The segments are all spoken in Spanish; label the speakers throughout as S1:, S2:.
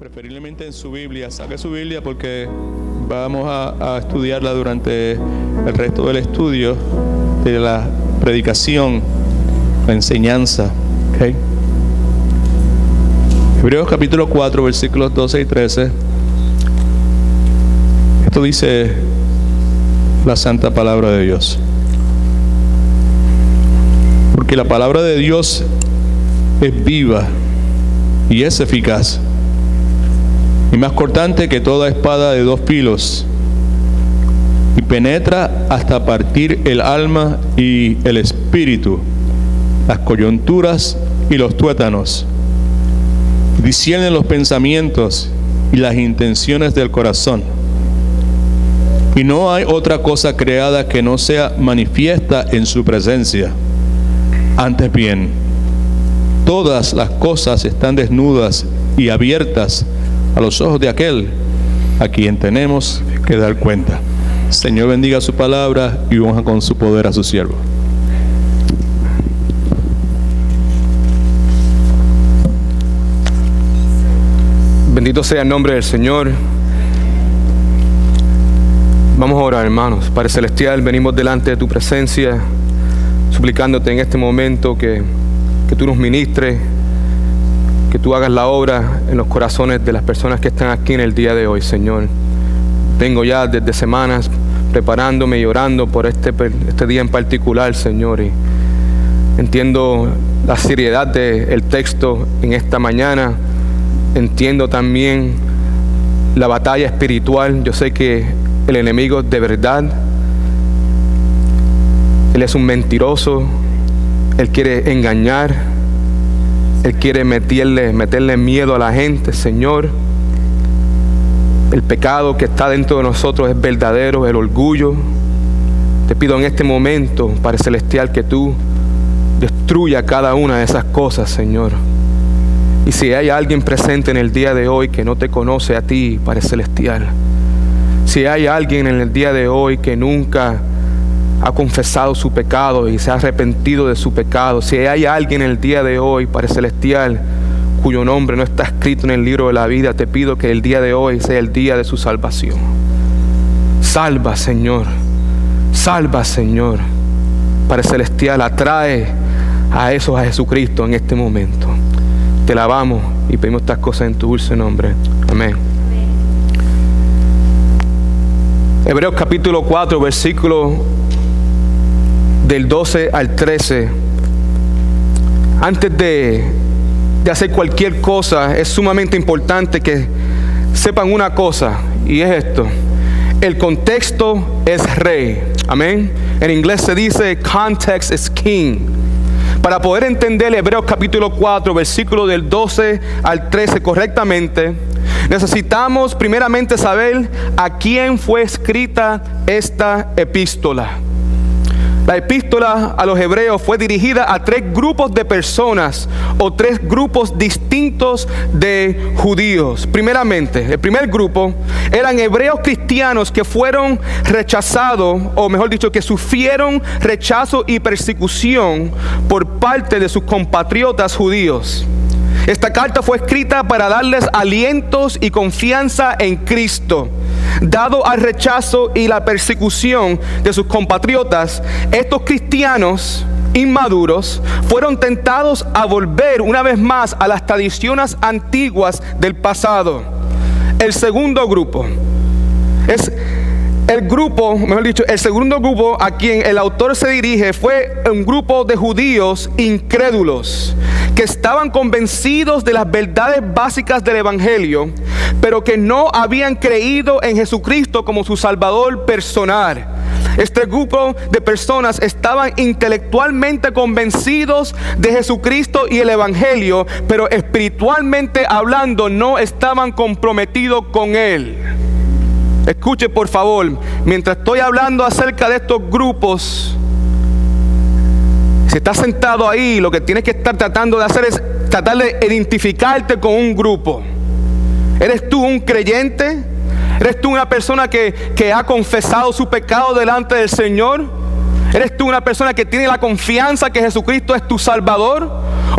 S1: preferiblemente en su Biblia. Saque su Biblia porque vamos a estudiarla durante el resto del estudio de la predicación, la enseñanza. ¿Okay? Hebreos capítulo 4, versículos 12 y 13. Esto dice la santa palabra de Dios. Porque la palabra de Dios es viva y es eficaz, y más cortante que toda espada de dos filos, y penetra hasta partir el alma y el espíritu, las coyunturas y los tuétanos, discierne los pensamientos y las intenciones del corazón. Y no hay otra cosa creada que no sea manifiesta en su presencia. Antes bien, todas las cosas están desnudas y abiertas a los ojos de aquel a quien tenemos que dar cuenta. Señor, bendiga su palabra y unja con su poder a su siervo.
S2: Bendito sea el nombre del Señor. Vamos a orar, hermanos. Padre Celestial, venimos delante de tu presencia, suplicándote en este momento que tú nos ministres, que tú hagas la obra en los corazones de las personas que están aquí en el día de hoy, Señor. Tengo ya desde semanas preparándome y orando por este día en particular, Señor, y entiendo la seriedad del texto en esta mañana. Entiendo también la batalla espiritual. Yo sé que el enemigo de verdad, él es un mentiroso, él quiere engañar, él quiere meterle miedo a la gente, Señor. El pecado que está dentro de nosotros es verdadero, el orgullo. Te pido en este momento, Padre Celestial, que tú destruya cada una de esas cosas, Señor. Y si hay alguien presente en el día de hoy que no te conoce a ti, Padre Celestial, si hay alguien en el día de hoy que nunca ha confesado su pecado y se ha arrepentido de su pecado, si hay alguien en el día de hoy, Padre Celestial, cuyo nombre no está escrito en el libro de la vida, te pido que el día de hoy sea el día de su salvación. Salva, Señor. Salva, Señor. Padre Celestial, atrae a esos a Jesucristo en este momento. Te alabamos y pedimos estas cosas en tu dulce nombre. Amén. Hebreos capítulo 4, versículo del 12 al 13. Antes de hacer cualquier cosa, es sumamente importante que sepan una cosa, y es esto: el contexto es rey. Amén. En inglés se dice context is king. Para poder entender Hebreos capítulo 4, versículo del 12 al 13 correctamente, necesitamos primeramente saber a quién fue escrita esta epístola. La epístola a los hebreos fue dirigida a tres grupos de personas o tres grupos distintos de judíos. Primeramente, el primer grupo eran hebreos cristianos que fueron rechazados, o mejor dicho, que sufrieron rechazo y persecución por parte de sus compatriotas judíos. Esta carta fue escrita para darles alientos y confianza en Cristo. Dado al rechazo y la persecución de sus compatriotas, estos cristianos inmaduros fueron tentados a volver una vez más a las tradiciones antiguas del pasado. El segundo grupo es el segundo grupo a quien el autor se dirige fue un grupo de judíos incrédulos que estaban convencidos de las verdades básicas del evangelio, pero que no habían creído en Jesucristo como su Salvador personal. Este grupo de personas estaban intelectualmente convencidos de Jesucristo y el evangelio, pero espiritualmente hablando no estaban comprometidos con Él. Escuche por favor, mientras estoy hablando acerca de estos grupos, si estás sentado ahí, lo que tienes que estar tratando de hacer es tratar de identificarte con un grupo. ¿Eres tú un creyente? ¿Eres tú una persona que ha confesado su pecado delante del Señor? ¿Eres tú una persona que tiene la confianza que Jesucristo es tu Salvador?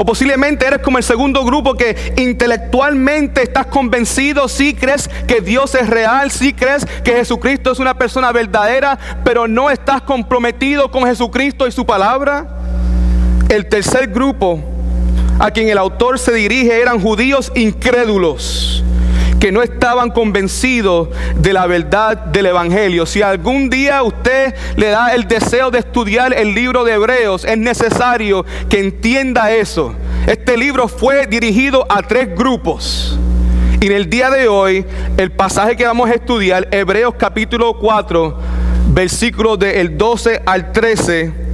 S2: O posiblemente eres como el segundo grupo que intelectualmente estás convencido, sí crees que Dios es real, sí crees que Jesucristo es una persona verdadera, pero no estás comprometido con Jesucristo y su palabra. El tercer grupo a quien el autor se dirige eran judíos incrédulos, que no estaban convencidos de la verdad del Evangelio. Si algún día usted le da el deseo de estudiar el libro de Hebreos, es necesario que entienda eso. Este libro fue dirigido a tres grupos. Y en el día de hoy, el pasaje que vamos a estudiar, Hebreos capítulo 4, versículos del 12 al 13,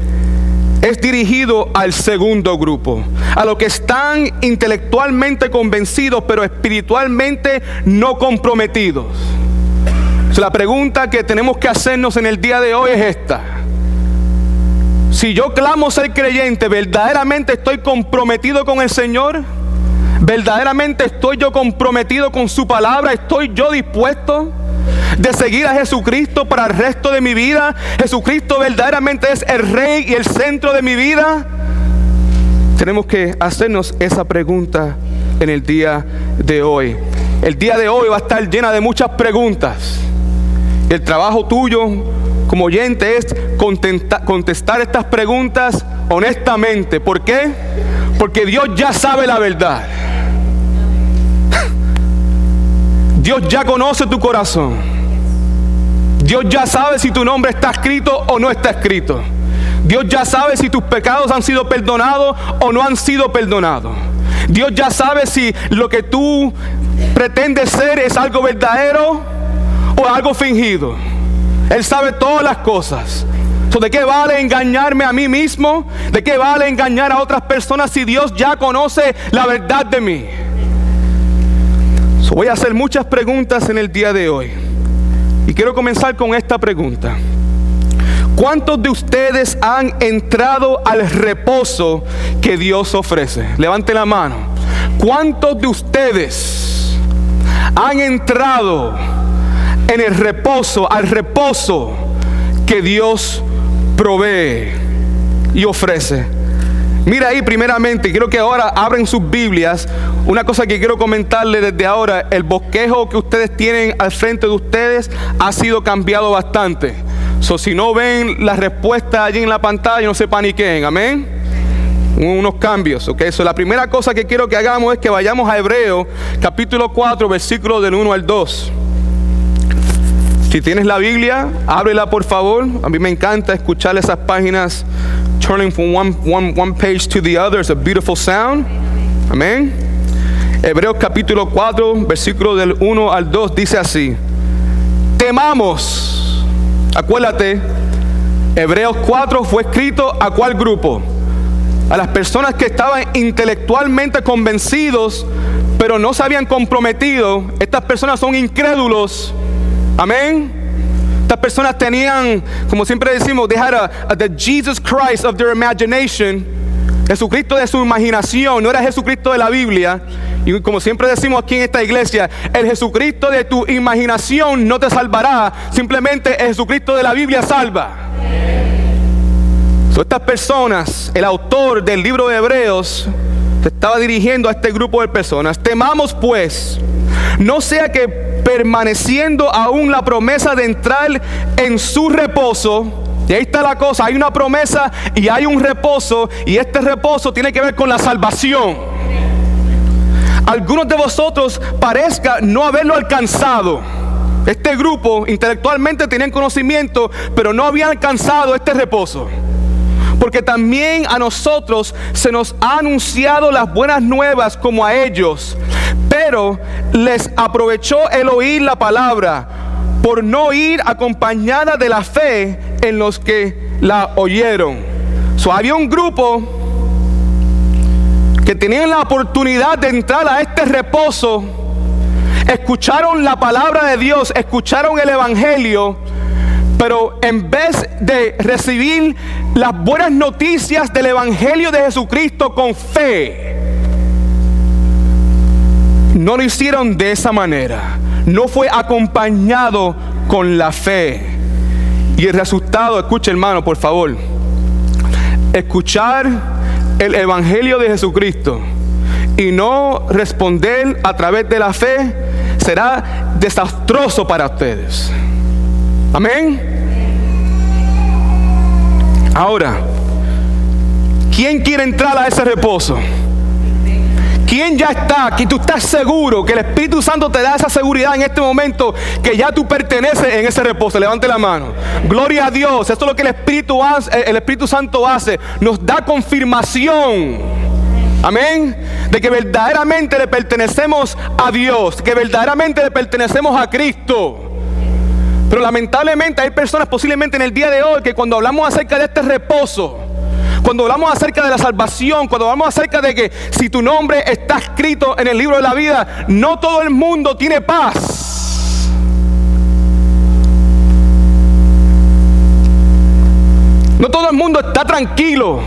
S2: es dirigido al segundo grupo, a los que están intelectualmente convencidos, pero espiritualmente no comprometidos. La pregunta que tenemos que hacernos en el día de hoy es esta: si yo clamo ser creyente, ¿verdaderamente estoy comprometido con el Señor? ¿Verdaderamente estoy yo comprometido con su palabra? ¿Estoy yo dispuesto de seguir a Jesucristo para el resto de mi vida? ¿Jesucristo verdaderamente es el Rey y el centro de mi vida? Tenemos que hacernos esa pregunta en el día de hoy. El día de hoy va a estar llena de muchas preguntas. El trabajo tuyo como oyente es contestar estas preguntas honestamente. ¿Por qué? Porque Dios ya sabe la verdad. Dios ya conoce tu corazón. Dios ya sabe si tu nombre está escrito o no está escrito. Dios ya sabe si tus pecados han sido perdonados o no han sido perdonados. Dios ya sabe si lo que tú pretendes ser es algo verdadero o algo fingido. Él sabe todas las cosas. ¿De qué vale engañarme a mí mismo? ¿De qué vale engañar a otras personas si Dios ya conoce la verdad de mí? Voy a hacer muchas preguntas en el día de hoy. Y quiero comenzar con esta pregunta: ¿cuántos de ustedes han entrado al reposo que Dios ofrece? Levante la mano. ¿Cuántos de ustedes han entrado en el reposo, al reposo que Dios provee y ofrece? Mira ahí primeramente, quiero que ahora abren sus Biblias. Una cosa que quiero comentarles desde ahora: el bosquejo que ustedes tienen al frente de ustedes ha sido cambiado bastante. Si no ven la respuesta allí en la pantalla, no se paniquen, amén. Unos cambios, ok. La primera cosa que quiero que hagamos es que vayamos a Hebreos capítulo 4, versículos del 1 al 2. Si tienes la Biblia, ábrela por favor. A mí me encanta escuchar esas páginas turning from one page to the other. It's a beautiful sound. Amén. Hebreos capítulo 4, versículo del 1 al 2 dice así: temamos. Acuérdate, Hebreos 4 fue escrito ¿a cuál grupo? A las personas que estaban intelectualmente convencidos, pero no se habían comprometido. Estas personas son incrédulos. Amén. Estas personas tenían, como siempre decimos, they had the Jesus Christ of their imagination. Jesucristo de su imaginación, no era Jesucristo de la Biblia. Y como siempre decimos aquí en esta iglesia, el Jesucristo de tu imaginación no te salvará. Simplemente el Jesucristo de la Biblia salva. Estas personas, el autor del libro de Hebreos se estaba dirigiendo a este grupo de personas. Temamos pues, no sea que permaneciendo aún la promesa de entrar en su reposo. Y ahí está la cosa, hay una promesa y hay un reposo, y este reposo tiene que ver con la salvación. Algunos de vosotros parezca no haberlo alcanzado. Este grupo intelectualmente tenían conocimiento, pero no habían alcanzado este reposo. Porque también a nosotros se nos ha anunciado las buenas nuevas como a ellos, pero les aprovechó el oír la palabra, por no ir acompañada de la fe en los que la oyeron. Había un grupo que tenían la oportunidad de entrar a este reposo, escucharon la palabra de Dios, escucharon el Evangelio, pero en vez de recibir las buenas noticias del Evangelio de Jesucristo con fe, no lo hicieron de esa manera. No fue acompañado con la fe. Y el resultado, escuche hermano, por favor. Escuchar el evangelio de Jesucristo y no responder a través de la fe, será desastroso para ustedes. Amén. Ahora, ¿quién quiere entrar a ese reposo? ¿Quién ya está? Que tú estás seguro que el Espíritu Santo te da esa seguridad en este momento que ya tú perteneces en ese reposo. Levante la mano. Gloria a Dios. Esto es lo que el Espíritu Santo hace. Nos da confirmación. Amén. De que verdaderamente le pertenecemos a Dios. Que verdaderamente le pertenecemos a Cristo. Pero lamentablemente hay personas posiblemente en el día de hoy que cuando hablamos acerca de este reposo, cuando hablamos acerca de la salvación, cuando hablamos acerca de que si tu nombre está escrito en el libro de la vida, no todo el mundo tiene paz. No todo el mundo está tranquilo.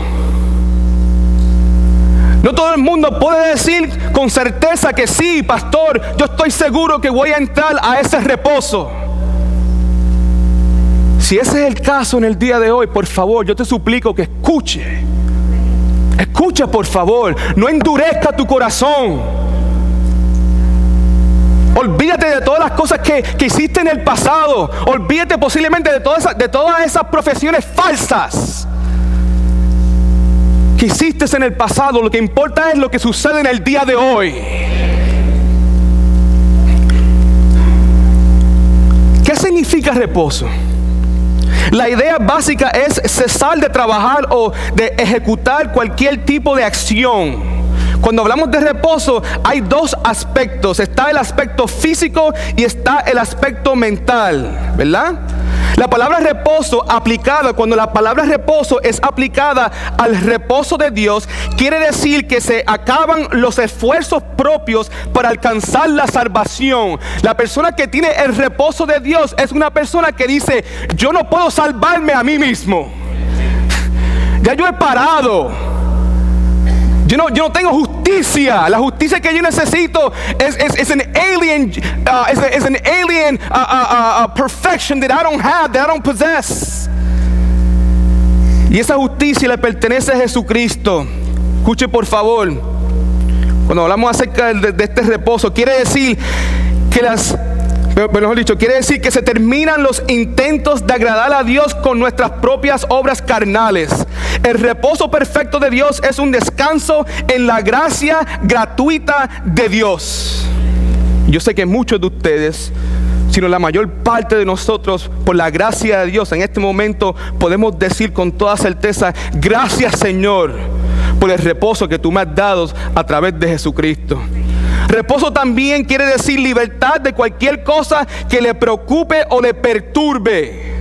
S2: No todo el mundo puede decir con certeza que sí, pastor, yo estoy seguro que voy a entrar a ese reposo. Si ese es el caso en el día de hoy, por favor, yo te suplico que escuche. Escucha, por favor. No endurezca tu corazón. Olvídate de todas las cosas que hiciste en el pasado. Olvídate posiblemente de todas esas profesiones falsas que hiciste en el pasado. Lo que importa es lo que sucede en el día de hoy. ¿Qué significa reposo? La idea básica es cesar de trabajar o de ejecutar cualquier tipo de acción. Cuando hablamos de reposo hay dos aspectos. Está el aspecto físico y está el aspecto mental, ¿verdad? La palabra reposo aplicada, cuando la palabra reposo es aplicada al reposo de Dios, quiere decir que se acaban los esfuerzos propios para alcanzar la salvación. La persona que tiene el reposo de Dios es una persona que dice: yo no puedo salvarme a mí mismo. Ya yo he parado. Yo no tengo justicia. La justicia que yo necesito es an alien, perfection that I don't have, that I don't possess. Y esa justicia le pertenece a Jesucristo. Escuche por favor. Cuando hablamos acerca de este reposo, quiere decir que se terminan los intentos de agradar a Dios con nuestras propias obras carnales. El reposo perfecto de Dios es un descanso en la gracia gratuita de Dios. Yo sé que muchos de ustedes, sino la mayor parte de nosotros, por la gracia de Dios, en este momento podemos decir con toda certeza: gracias, Señor, por el reposo que tú me has dado a través de Jesucristo. Reposo también quiere decir libertad de cualquier cosa que le preocupe o le perturbe.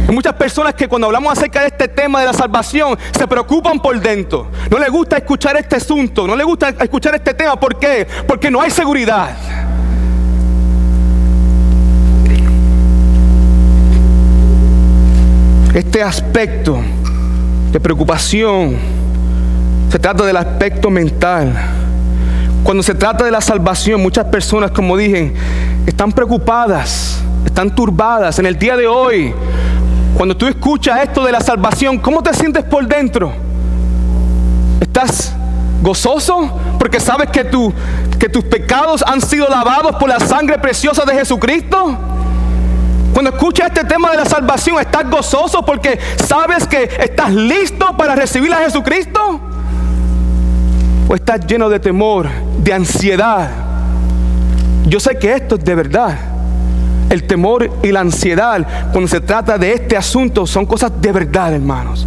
S2: Hay muchas personas que cuando hablamos acerca de este tema de la salvación se preocupan por dentro. No les gusta escuchar este asunto, no les gusta escuchar este tema. ¿Por qué? Porque no hay seguridad. Este aspecto de preocupación se trata del aspecto mental. Cuando se trata de la salvación, muchas personas, como dije, están preocupadas, están turbadas. En el día de hoy, cuando tú escuchas esto de la salvación, ¿cómo te sientes por dentro? ¿Estás gozoso porque sabes que tus pecados han sido lavados por la sangre preciosa de Jesucristo? Cuando escuchas este tema de la salvación, ¿estás gozoso porque sabes que estás listo para recibir a Jesucristo? ¿O estás lleno de temor, de ansiedad? Yo sé que esto es de verdad. El temor y la ansiedad, cuando se trata de este asunto, son cosas de verdad, hermanos.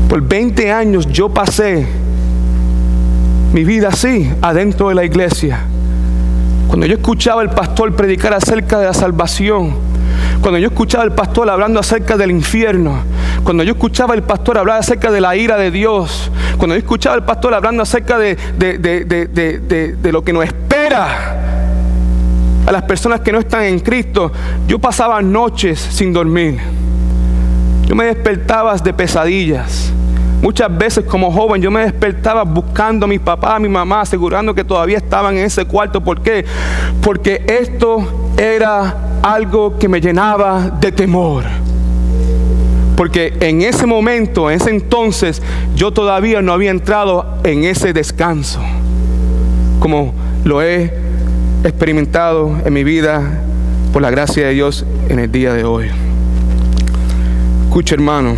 S2: Por 20 años yo pasé mi vida así, adentro de la iglesia. Cuando yo escuchaba al pastor predicar acerca de la salvación, cuando yo escuchaba al pastor hablando acerca del infierno, cuando yo escuchaba al pastor hablar acerca de la ira de Dios, cuando yo escuchaba al pastor hablando acerca de lo que nos espera a las personas que no están en Cristo, yo pasaba noches sin dormir. Yo me despertaba de pesadillas. Muchas veces como joven yo me despertaba buscando a mi papá, a mi mamá, asegurando que todavía estaban en ese cuarto. ¿Por qué? Porque esto era algo que me llenaba de temor. Porque en ese momento, en ese entonces, yo todavía no había entrado en ese descanso, como lo he experimentado en mi vida, por la gracia de Dios, en el día de hoy. Escucha, hermano.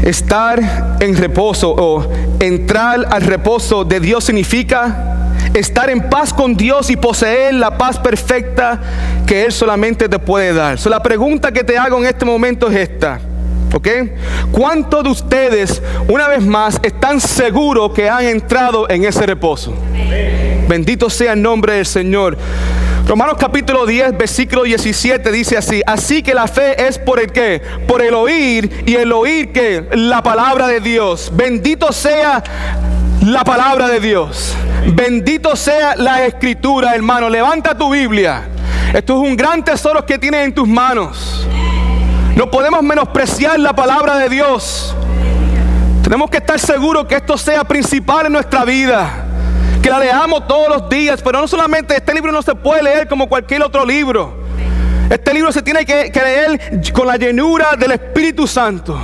S2: Estar en reposo o entrar al reposo de Dios significa estar en paz con Dios y poseer la paz perfecta que Él solamente te puede dar. La pregunta que te hago en este momento es esta, ¿ok? ¿Cuántos de ustedes, una vez más, están seguros que han entrado en ese reposo? Amén. Bendito sea el nombre del Señor. Romanos capítulo 10, versículo 17 dice así: así que la fe es por el ¿qué? Por el oír, y el oír ¿qué? La palabra de Dios. Bendito sea la palabra de Dios. Bendito sea la Escritura, hermano. Levanta tu Biblia. Esto es un gran tesoro que tienes en tus manos. No podemos menospreciar la palabra de Dios. Tenemos que estar seguros que esto sea principal en nuestra vida, que la leamos todos los días. Pero no solamente, este libro no se puede leer como cualquier otro libro. Este libro se tiene que leer con la llenura del Espíritu Santo,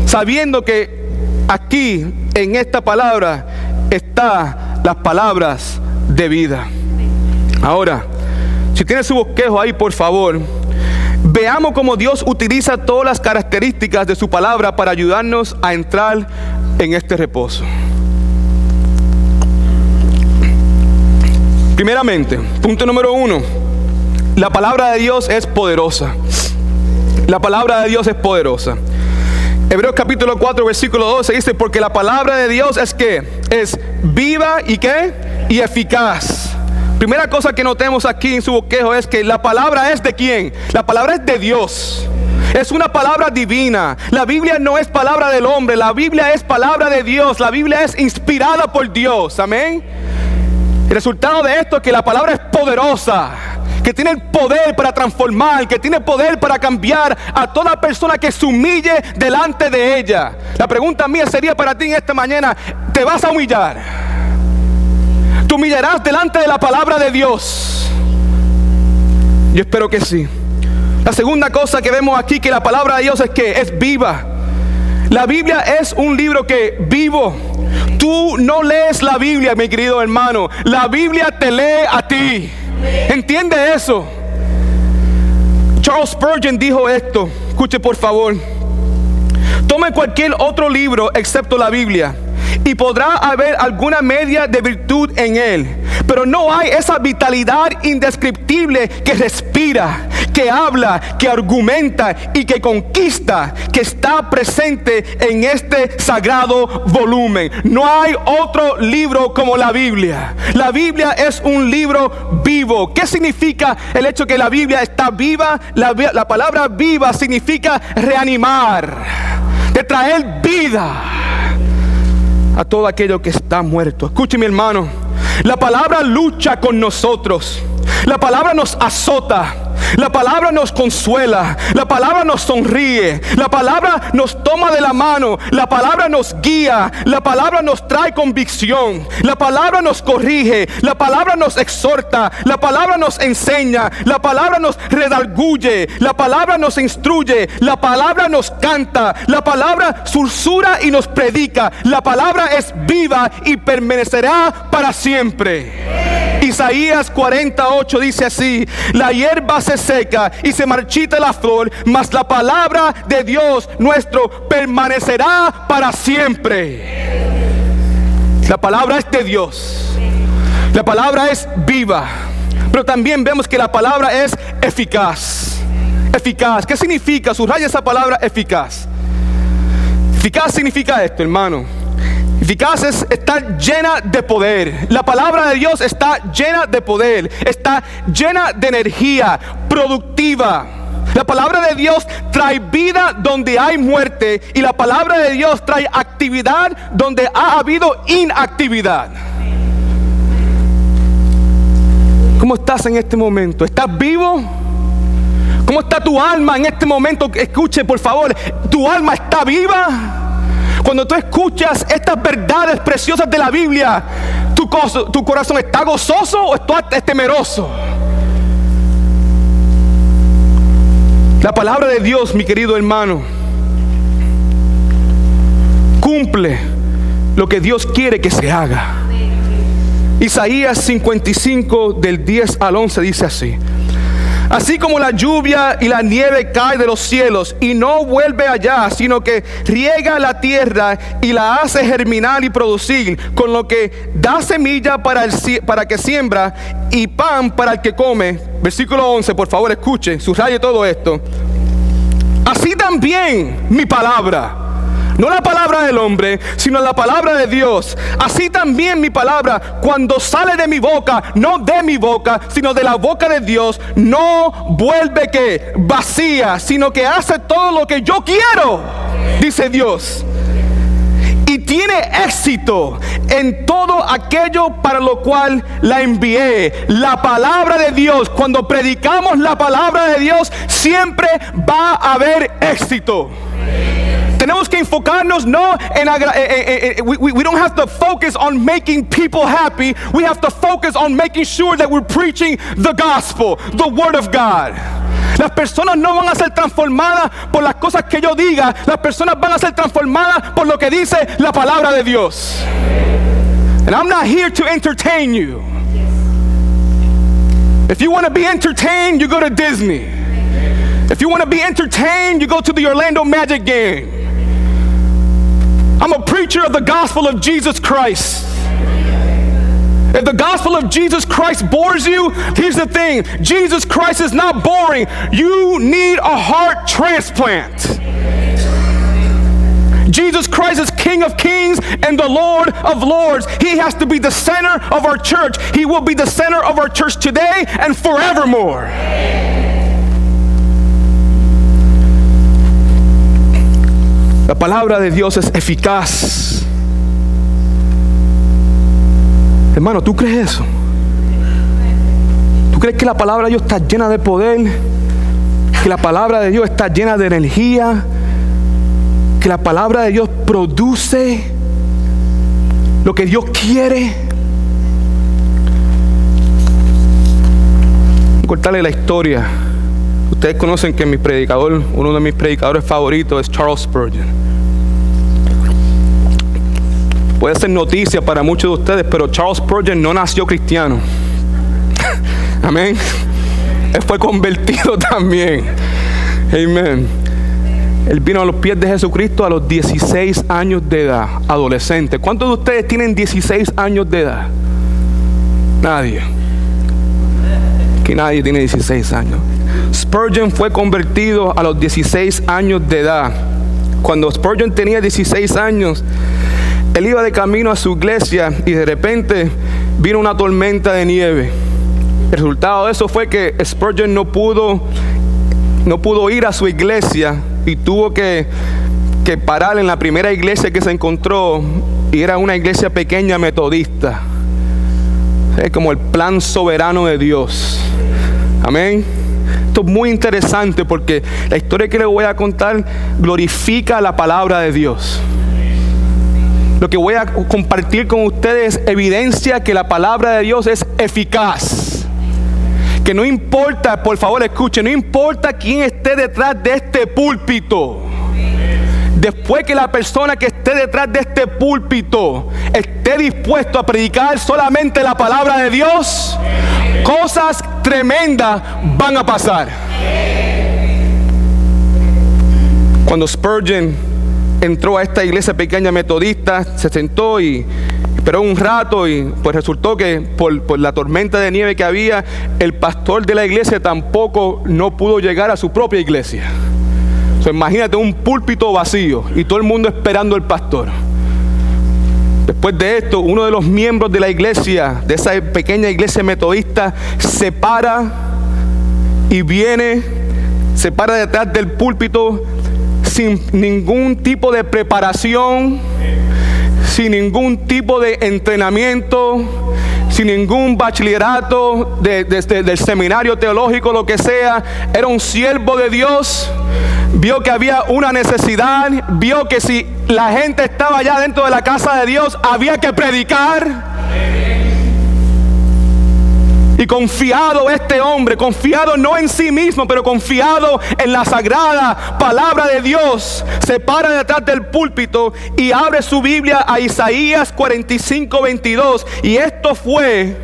S2: sabiendo que aquí en esta palabra están las palabras de vida. Ahora, si tiene su bosquejo ahí, por favor, veamos cómo Dios utiliza todas las características de su palabra para ayudarnos a entrar en este reposo. Primeramente, punto número 1, la palabra de Dios es poderosa. La palabra de Dios es poderosa. Hebreos capítulo 4, versículo 12 dice: porque la palabra de Dios es ¿qué? Es viva y ¿qué? Y eficaz. Primera cosa que notemos aquí en su bosquejo es que la palabra es ¿de quién? La palabra es de Dios. Es una palabra divina. La Biblia no es palabra del hombre. La Biblia es palabra de Dios. La Biblia es inspirada por Dios. Amén. El resultado de esto es que la palabra es poderosa, que tiene el poder para transformar, que tiene poder para cambiar a toda persona que se humille delante de ella. La pregunta mía sería para ti en esta mañana: ¿te vas a humillar? ¿Te humillarás delante de la palabra de Dios? Yo espero que sí. La segunda cosa que vemos aquí, que la palabra de Dios es que es viva. La Biblia es un libro que vivo. Tú no lees la Biblia, mi querido hermano. La Biblia te lee a ti. ¿Entiende eso? Charles Spurgeon dijo esto. Escuche por favor. Tome cualquier otro libro excepto la Biblia y podrá haber alguna media de virtud en él, pero no hay esa vitalidad indescriptible que respira, que habla, que argumenta y que conquista, que está presente en este sagrado volumen. No hay otro libro como la Biblia. La Biblia es un libro vivo. ¿Qué significa el hecho que la Biblia está viva? La palabra viva significa reanimar, de traer vida a todo aquello que está muerto. Escuche, mi hermano, la palabra lucha con nosotros. La palabra nos azota. La palabra nos consuela. La palabra nos sonríe. La palabra nos toma de la mano. La palabra nos guía. La palabra nos trae convicción. La palabra nos corrige. La palabra nos exhorta. La palabra nos enseña. La palabra nos redarguye. La palabra nos instruye. La palabra nos canta. La palabra susurra y nos predica. La palabra es viva y permanecerá para siempre. Isaías 48 dice así: la hierba se seca y se marchita la flor, mas la palabra de Dios nuestro permanecerá para siempre. La palabra es de Dios. La palabra es viva. Pero también vemos que la palabra es eficaz. Eficaz. ¿Qué significa? Subraya esa palabra eficaz. Eficaz significa esto, hermano. Eficaz es estar llena de poder. La palabra de Dios está llena de poder, está llena de energía, productiva. La palabra de Dios trae vida donde hay muerte, y la palabra de Dios trae actividad donde ha habido inactividad. ¿Cómo estás en este momento? ¿Estás vivo? ¿Cómo está tu alma en este momento? Escuche, por favor, ¿tu alma está viva? Cuando tú escuchas estas verdades preciosas de la Biblia, ¿tu corazón está gozoso o está temeroso? La palabra de Dios, mi querido hermano, cumple lo que Dios quiere que se haga. Isaías 55 del 10 al 11 dice así: así como la lluvia y la nieve cae de los cielos y no vuelve allá, sino que riega la tierra y la hace germinar y producir, con lo que da semilla para que siembra y pan para el que come. Versículo 11, por favor escuche, subraye todo esto. Así también mi palabra, no la palabra del hombre, sino la palabra de Dios. Así también mi palabra, cuando sale de mi boca, no de mi boca, sino de la boca de Dios, no vuelve que vacía, sino que hace todo lo que yo quiero, dice Dios. Y tiene éxito en todo aquello para lo cual la envié. La palabra de Dios, cuando predicamos la palabra de Dios, siempre va a haber éxito. Tenemos que enfocarnos no en we don't have to focus on making people happy. We have to focus on making sure that we're preaching the gospel, the word of God. Las personas no van a ser transformadas por las cosas que yo diga. Las personas van a ser transformadas por lo que dice la palabra de Dios. And I'm not here to entertain you. If you want to be entertained, you go to Disney. If you want to be entertained, you go to the Orlando Magic game. I'm a preacher of the gospel of Jesus Christ. If the gospel of Jesus Christ bores you, here's the thing: Jesus Christ is not boring. You need a heart transplant. Jesus Christ is King of Kings and the Lord of Lords. He has to be the center of our church. He will be the center of our church today and forevermore. La palabra de Dios es eficaz. Hermano, ¿tú crees eso? ¿Tú crees que la palabra de Dios está llena de poder? Que la palabra de Dios está llena de energía. Que la palabra de Dios produce lo que Dios quiere. Voy a cortarle la historia. Ustedes conocen que uno de mis predicadores favoritos es Charles Spurgeon. Puede ser noticia para muchos de ustedes, pero Charles Spurgeon no nació cristiano. Amén. Él fue convertido también. Amén. Él vino a los pies de Jesucristo a los 16 años de edad, adolescente. ¿Cuántos de ustedes tienen 16 años de edad? Nadie. Que nadie tiene 16 años. Spurgeon fue convertido a los 16 años de edad. Cuando Spurgeon tenía 16 años, él iba de camino a su iglesia y de repente vino una tormenta de nieve. El resultado de eso fue que Spurgeon no pudo ir a su iglesia y tuvo que parar en la primera iglesia que se encontró, y era una iglesia pequeña metodista. Es como el plan soberano de Dios. Amén. Esto es muy interesante porque la historia que les voy a contar glorifica la palabra de Dios. Lo que voy a compartir con ustedes evidencia que la palabra de Dios es eficaz. Que no importa, por favor escuchen, no importa quién esté detrás de este púlpito. Después que la persona que esté detrás de este púlpito esté dispuesto a predicar solamente la palabra de Dios, cosas tremendas van a pasar. Cuando Spurgeon entró a esta iglesia pequeña metodista, se sentó y esperó un rato, y pues resultó que por la tormenta de nieve que había, el pastor de la iglesia tampoco no pudo llegar a su propia iglesia. Imagínate un púlpito vacío y todo el mundo esperando al pastor. Después de esto, uno de los miembros de la iglesia, de esa pequeña iglesia metodista, se para y se para detrás del púlpito sin ningún tipo de preparación, sin ningún tipo de entrenamiento, sin ningún bachillerato del seminario teológico, lo que sea. Era un siervo de Dios. Vio que había una necesidad, vio que si la gente estaba allá dentro de la casa de Dios, había que predicar. Y confiado este hombre, confiado no en sí mismo, pero confiado en la sagrada palabra de Dios, se para detrás del púlpito y abre su Biblia a Isaías 45:22. Y esto fue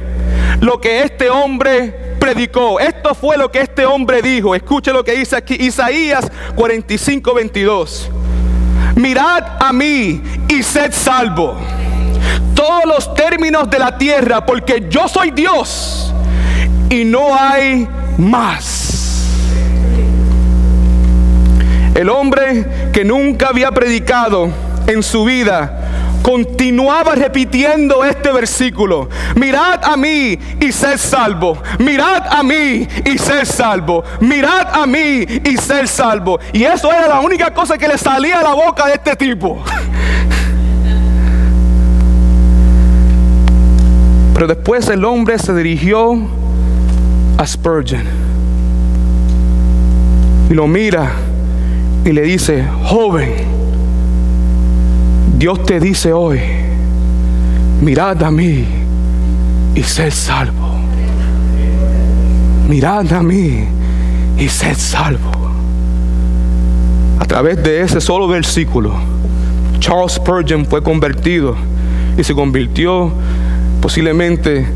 S2: lo que este hombre predicó. Esto fue lo que este hombre dijo. Escuche lo que dice aquí, Isaías 45:22. Mirad a mí y sed salvo, todos los términos de la tierra, porque yo soy Dios y no hay más. El hombre que nunca había predicado en su vida continuaba repitiendo este versículo: mirad a mí y sed salvo, mirad a mí y sed salvo, mirad a mí y sed salvo. Y eso era la única cosa que le salía a la boca de este tipo. Pero después el hombre se dirigió a Spurgeon y lo mira y le dice: joven, Dios te dice hoy, mirad a mí y sed salvo. Mirad a mí y sed salvo. A través de ese solo versículo, Charles Spurgeon fue convertido y se convirtió posiblemente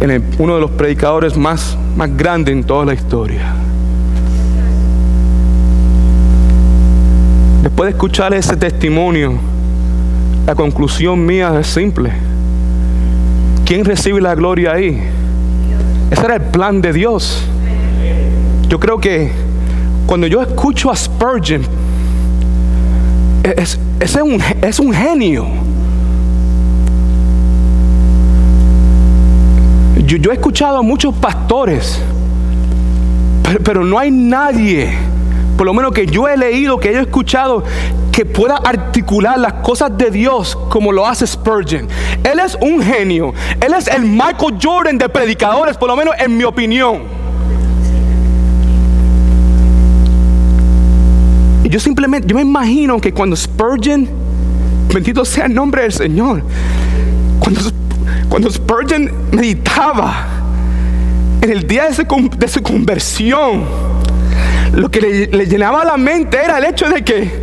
S2: en uno de los predicadores más grandes en toda la historia. Después de escuchar ese testimonio, la conclusión mía es simple: ¿quién recibe la gloria ahí? Ese era el plan de Dios. Yo creo que cuando yo escucho a Spurgeon, es un genio. Yo he escuchado a muchos pastores, pero no hay nadie, por lo menos que yo he leído, que yo he escuchado, que pueda articular las cosas de Dios como lo hace Spurgeon. Él es un genio. Él es el Michael Jordan de predicadores, por lo menos en mi opinión. Y yo me imagino que cuando Spurgeon, bendito sea el nombre del Señor, cuando Spurgeon meditaba en el día de su conversión, lo que le llenaba la mente era el hecho de que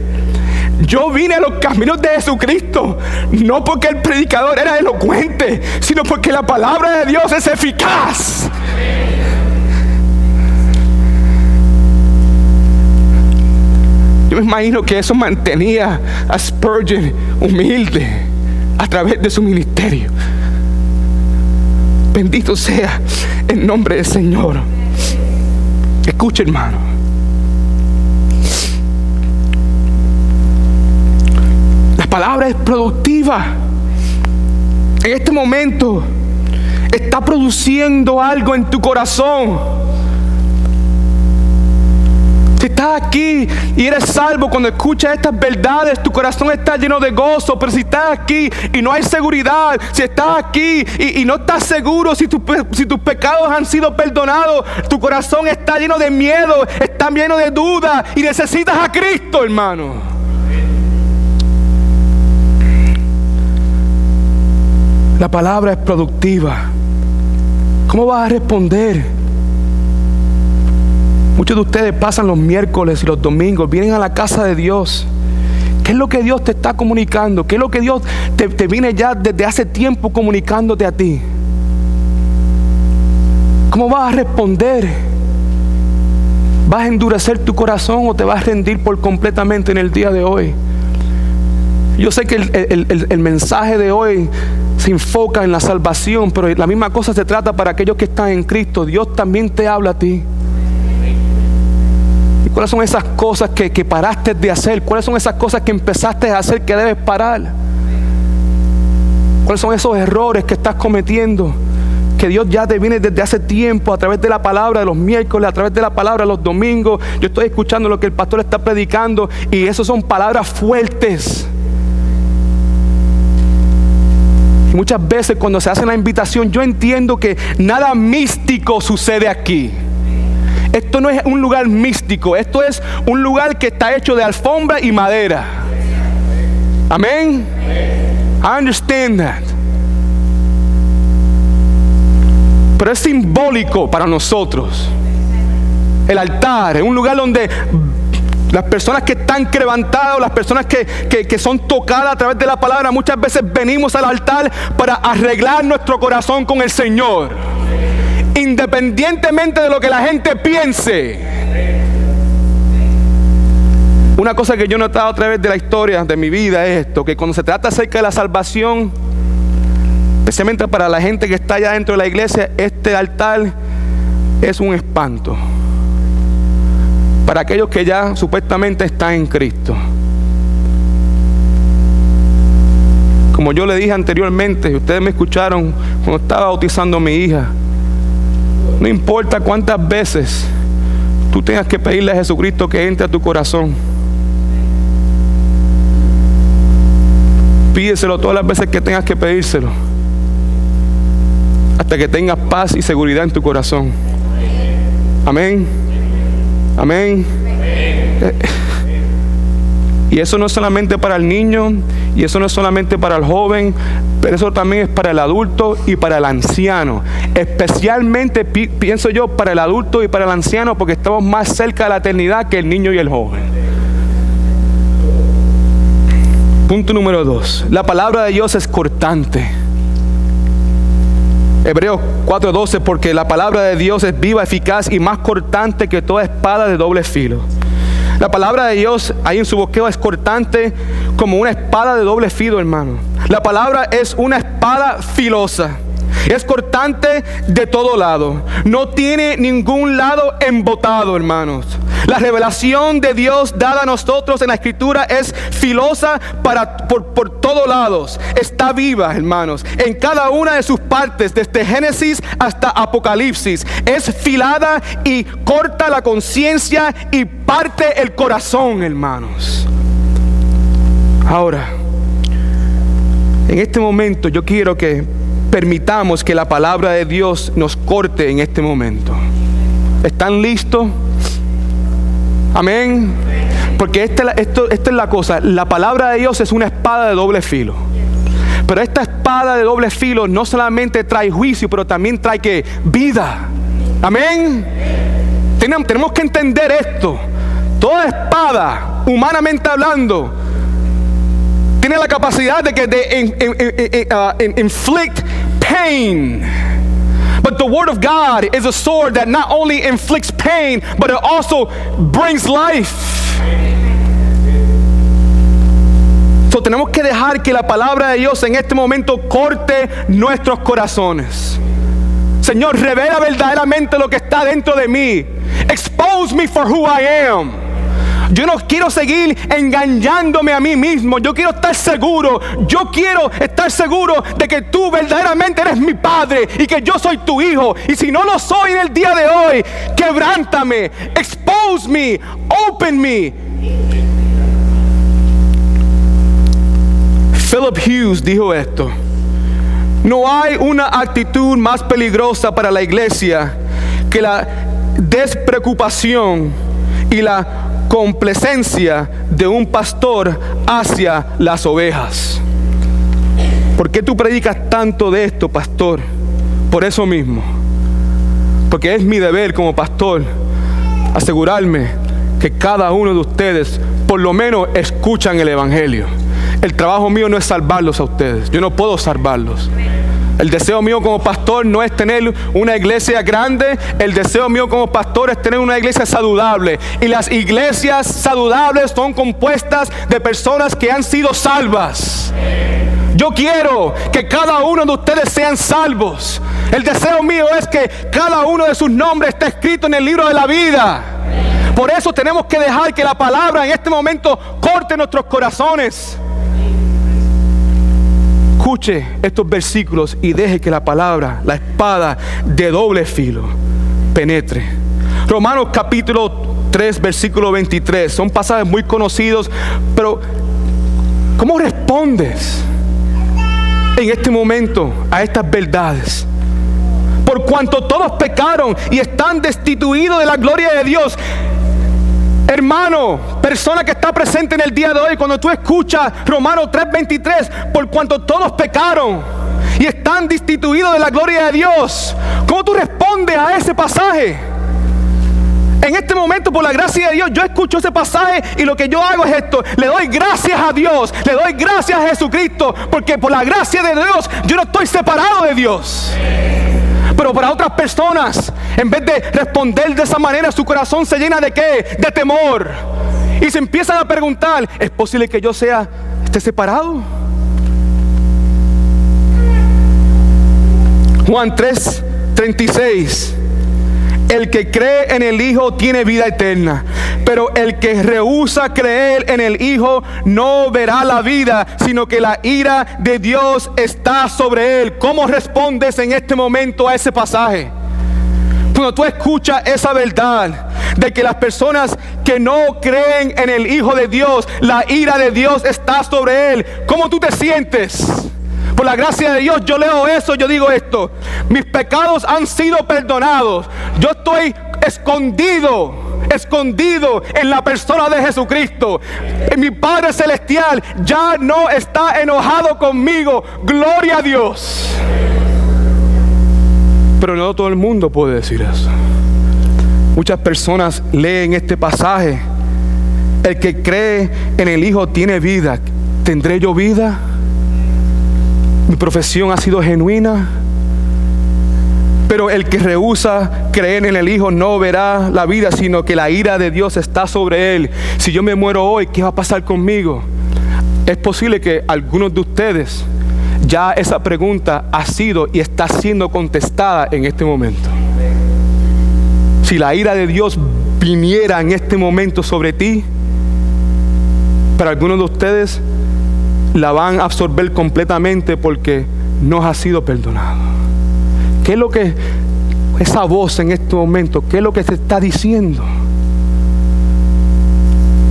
S2: yo vine a los caminos de Jesucristo no porque el predicador era elocuente, sino porque la palabra de Dios es eficaz. Yo me imagino que eso mantenía a Spurgeon humilde a través de su ministerio. Bendito sea el nombre del Señor. Escuche, hermano. La palabra es productiva. En este momento está produciendo algo en tu corazón. Si estás aquí y eres salvo, cuando escuchas estas verdades, tu corazón está lleno de gozo. Pero si estás aquí y no hay seguridad, si estás aquí y no estás seguro si tus pecados han sido perdonados, tu corazón está lleno de miedo, está lleno de duda y necesitas a Cristo, hermano. La palabra es productiva. ¿Cómo vas a responder? Muchos de ustedes pasan los miércoles y los domingos, vienen a la casa de Dios. ¿Qué es lo que Dios te está comunicando? ¿Qué es lo que Dios te viene ya desde hace tiempo comunicándote a ti? ¿Cómo vas a responder? ¿Vas a endurecer tu corazón o te vas a rendir por completamente en el día de hoy? Yo sé que el mensaje de hoy se enfoca en la salvación, pero la misma cosa se trata para aquellos que están en Cristo. Dios también te habla a ti. ¿Cuáles son esas cosas que paraste de hacer? ¿Cuáles son esas cosas que empezaste a hacer que debes parar? ¿Cuáles son esos errores que estás cometiendo? Que Dios ya te viene desde hace tiempo a través de la palabra de los miércoles, a través de la palabra de los domingos. Yo estoy escuchando lo que el pastor está predicando y eso son palabras fuertes. Y muchas veces cuando se hace la invitación, yo entiendo que nada místico sucede aquí. Esto no es un lugar místico, esto es un lugar que está hecho de alfombra y madera. Amén. I understand that. pero es simbólico para nosotros. El altar es un lugar donde las personas que están quebrantadas, o las personas que son tocadas a través de la palabra, muchas veces venimos al altar para arreglar nuestro corazón con el Señor, independientemente de lo que la gente piense. Una cosa que yo he notado a través de la historia de mi vida es esto, que cuando se trata acerca de la salvación, especialmente para la gente que está allá dentro de la iglesia, este altar es un espanto para aquellos que ya supuestamente están en Cristo. Como yo le dije anteriormente, y ustedes me escucharon cuando estaba bautizando a mi hija, no importa cuántas veces tú tengas que pedirle a Jesucristo que entre a tu corazón, pídeselo todas las veces que tengas que pedírselo, hasta que tengas paz y seguridad en tu corazón. Amén. Amén. Y eso no es solamente para el niño, y eso no es solamente para el joven, pero eso también es para el adulto y para el anciano. Especialmente pienso yo para el adulto y para el anciano, porque estamos más cerca de la eternidad que el niño y el joven. Punto número 2. La palabra de Dios es cortante. Hebreos 4:12, porque la palabra de Dios es viva, eficaz y más cortante que toda espada de doble filo. La palabra de Dios ahí en su bosquejo es cortante como una espada de doble filo, hermano. La palabra es una espada filosa. Es cortante de todo lado. No tiene ningún lado embotado, hermanos. La revelación de Dios dada a nosotros en la Escritura es filosa por todos lados. Está viva, hermanos, en cada una de sus partes, desde Génesis hasta Apocalipsis. Es filada y corta la conciencia y parte el corazón, hermanos. Ahora, en este momento yo quiero que permitamos que la palabra de Dios nos corte en este momento. ¿Están listos? Amén. Porque esta es la cosa. La palabra de Dios es una espada de doble filo. Pero esta espada de doble filo no solamente trae juicio, pero también trae ¿qué? Vida. Amén. Tenemos que entender esto. Toda espada, humanamente hablando, tiene la capacidad de inflict pain. But the word of God is a sword that not only inflicts pain, but it also brings life. So tenemos que dejar que la palabra de Dios en este momento corte nuestros corazones. Señor, revela verdaderamente lo que está dentro de mí. Expose me for who I am. Yo no quiero seguir engañándome a mí mismo. Yo quiero estar seguro. Yo quiero estar seguro de que tú verdaderamente eres mi Padre y que yo soy tu hijo. Y si no lo soy en el día de hoy, quebrántame, expose me, open me. Philip Hughes dijo esto: no hay una actitud más peligrosa para la iglesia que la despreocupación y la complacencia de un pastor hacia las ovejas. ¿Por qué tú predicas tanto de esto, pastor? Por eso mismo. Porque es mi deber como pastor asegurarme que cada uno de ustedes por lo menos escuchan el evangelio. El trabajo mío no es salvarlos a ustedes. Yo no puedo salvarlos. El deseo mío como pastor no es tener una iglesia grande. El deseo mío como pastor es tener una iglesia saludable. Y las iglesias saludables son compuestas de personas que han sido salvas. Yo quiero que cada uno de ustedes sean salvos. El deseo mío es que cada uno de sus nombres esté escrito en el libro de la vida. Por eso tenemos que dejar que la palabra en este momento corte nuestros corazones. Escuche estos versículos y deje que la palabra, la espada de doble filo, penetre. Romanos capítulo 3, versículo 23. Son pasajes muy conocidos, pero ¿cómo respondes en este momento a estas verdades? Por cuanto todos pecaron y están destituidos de la gloria de Dios. Hermano, persona que está presente en el día de hoy, cuando tú escuchas Romanos 3:23, por cuanto todos pecaron y están destituidos de la gloria de Dios. ¿Cómo tú respondes a ese pasaje? En este momento, por la gracia de Dios, yo escucho ese pasaje y lo que yo hago es esto: le doy gracias a Dios, le doy gracias a Jesucristo, porque por la gracia de Dios yo no estoy separado de Dios. Pero para otras personas, en vez de responder de esa manera, su corazón se llena ¿de qué? De temor. Y se empiezan a preguntar: ¿es posible que yo esté separado? Juan 3:36: el que cree en el Hijo tiene vida eterna, pero el que rehúsa creer en el Hijo no verá la vida, sino que la ira de Dios está sobre él. ¿Cómo respondes en este momento a ese pasaje? Cuando tú escuchas esa verdad de que las personas que no creen en el Hijo de Dios, la ira de Dios está sobre él, ¿cómo tú te sientes? Por la gracia de Dios, yo leo eso, yo digo esto: mis pecados han sido perdonados. Yo estoy escondido en la persona de Jesucristo. Mi Padre Celestial ya no está enojado conmigo. Gloria a Dios. Pero no todo el mundo puede decir eso. Muchas personas leen este pasaje: el que cree en el Hijo tiene vida. ¿Tendré yo vida? Mi profesión ha sido genuina. Pero el que rehúsa creer en el Hijo no verá la vida, sino que la ira de Dios está sobre él. Si yo me muero hoy, ¿qué va a pasar conmigo? Es posible que algunos de ustedes ya esa pregunta ha sido y está siendo contestada en este momento. Si la ira de Dios viniera en este momento sobre ti, para algunos de ustedes la van a absorber completamente porque no ha sido perdonado. ¿Qué es lo que esa voz en este momento, qué es lo que se está diciendo?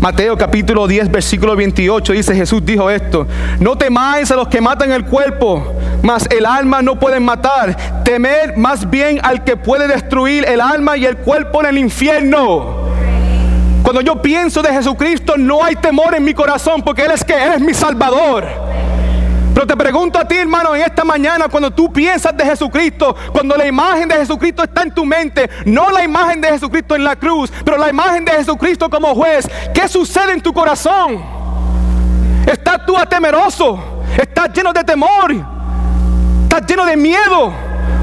S2: Mateo capítulo 10 versículo 28 dice: Jesús dijo esto: no temáis a los que matan el cuerpo, mas el alma no pueden matar. Temed más bien al que puede destruir el alma y el cuerpo en el infierno. Cuando yo pienso de Jesucristo, no hay temor en mi corazón, porque Él es mi Salvador. Pero te pregunto a ti, hermano, en esta mañana, cuando tú piensas de Jesucristo, cuando la imagen de Jesucristo está en tu mente, no la imagen de Jesucristo en la cruz, pero la imagen de Jesucristo como juez, ¿qué sucede en tu corazón? ¿Estás tú temeroso? ¿Estás lleno de temor? ¿Estás lleno de miedo?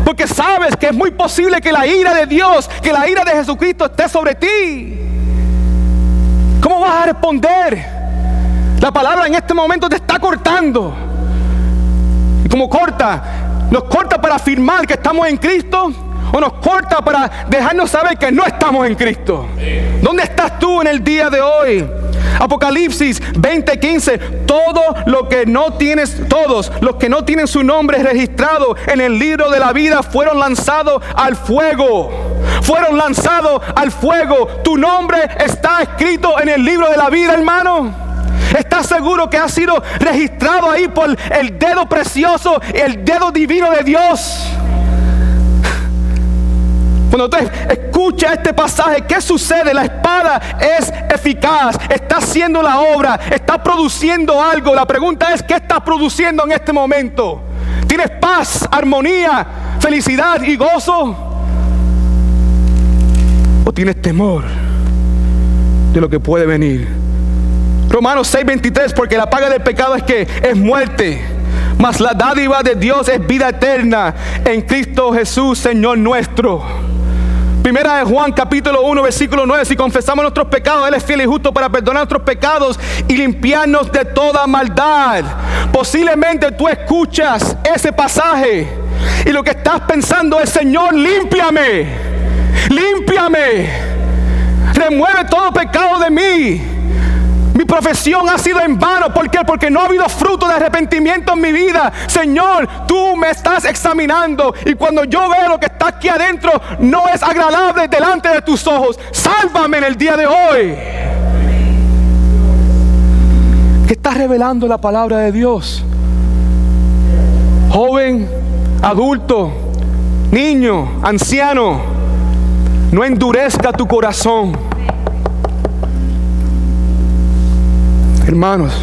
S2: Porque sabes que es muy posible que la ira de Dios, que la ira de Jesucristo esté sobre ti. ¿Cómo vas a responder? La palabra en este momento te está cortando. Y como corta, nos corta para afirmar que estamos en Cristo, o nos corta para dejarnos saber que no estamos en Cristo. ¿Dónde estás tú en el día de hoy? Apocalipsis 20:15: todos los que no tienen su nombre registrado en el libro de la vida fueron lanzados al fuego. Fueron lanzados al fuego. Tu nombre está escrito en el libro de la vida, hermano. ¿Estás seguro que has sido registrado ahí por el dedo precioso, el dedo divino de Dios? Cuando usted escucha este pasaje, ¿qué sucede? La espada es eficaz, está haciendo la obra, está produciendo algo. La pregunta es: ¿qué estás produciendo en este momento? ¿Tienes paz, armonía, felicidad y gozo? ¿O tienes temor de lo que puede venir? Romanos 6:23: porque la paga del pecado es muerte, mas la dádiva de Dios es vida eterna en Cristo Jesús, Señor nuestro. Primera de Juan capítulo 1 versículo 9: si confesamos nuestros pecados, Él es fiel y justo para perdonar nuestros pecados y limpiarnos de toda maldad. Posiblemente tú escuchas ese pasaje y lo que estás pensando es: Señor, límpiame, límpiame, remueve todo pecado de mí. Mi profesión ha sido en vano. ¿Por qué? Porque no ha habido fruto de arrepentimiento en mi vida. Señor, tú me estás examinando, y cuando yo veo lo que está aquí adentro no es agradable delante de tus ojos. Sálvame en el día de hoy. ¿Qué está revelando la palabra de Dios? Joven, adulto, niño, anciano, no endurezca tu corazón. Hermanos,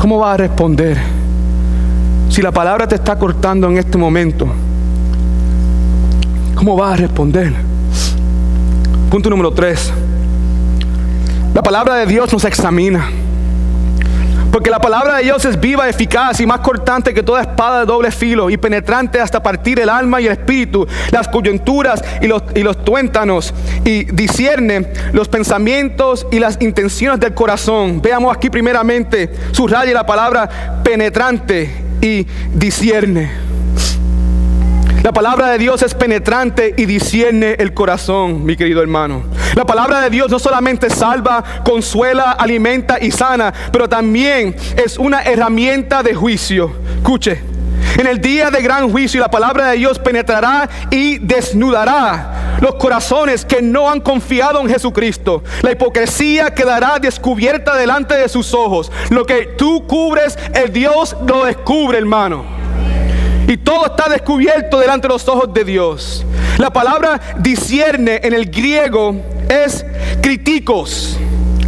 S2: ¿cómo va a responder Si la palabra te está cortando en este momento, ¿cómo vas a responder? Punto número 3. La palabra de Dios nos examina. Porque la palabra de Dios es viva, eficaz y más cortante que toda espada de doble filo y penetrante hasta partir el alma y el espíritu, las coyunturas y los tuétanos, y discierne los pensamientos y las intenciones del corazón. Veamos aquí primeramente, subraye la palabra penetrante y discierne. La palabra de Dios es penetrante y discierne el corazón, mi querido hermano. La palabra de Dios no solamente salva, consuela, alimenta y sana, pero también es una herramienta de juicio. Escuche, en el día de gran juicio la palabra de Dios penetrará y desnudará los corazones que no han confiado en Jesucristo. La hipocresía quedará descubierta delante de sus ojos. Lo que tú cubres, el Dios lo descubre, hermano. Y todo está descubierto delante de los ojos de Dios. La palabra discierne en el griego es críticos.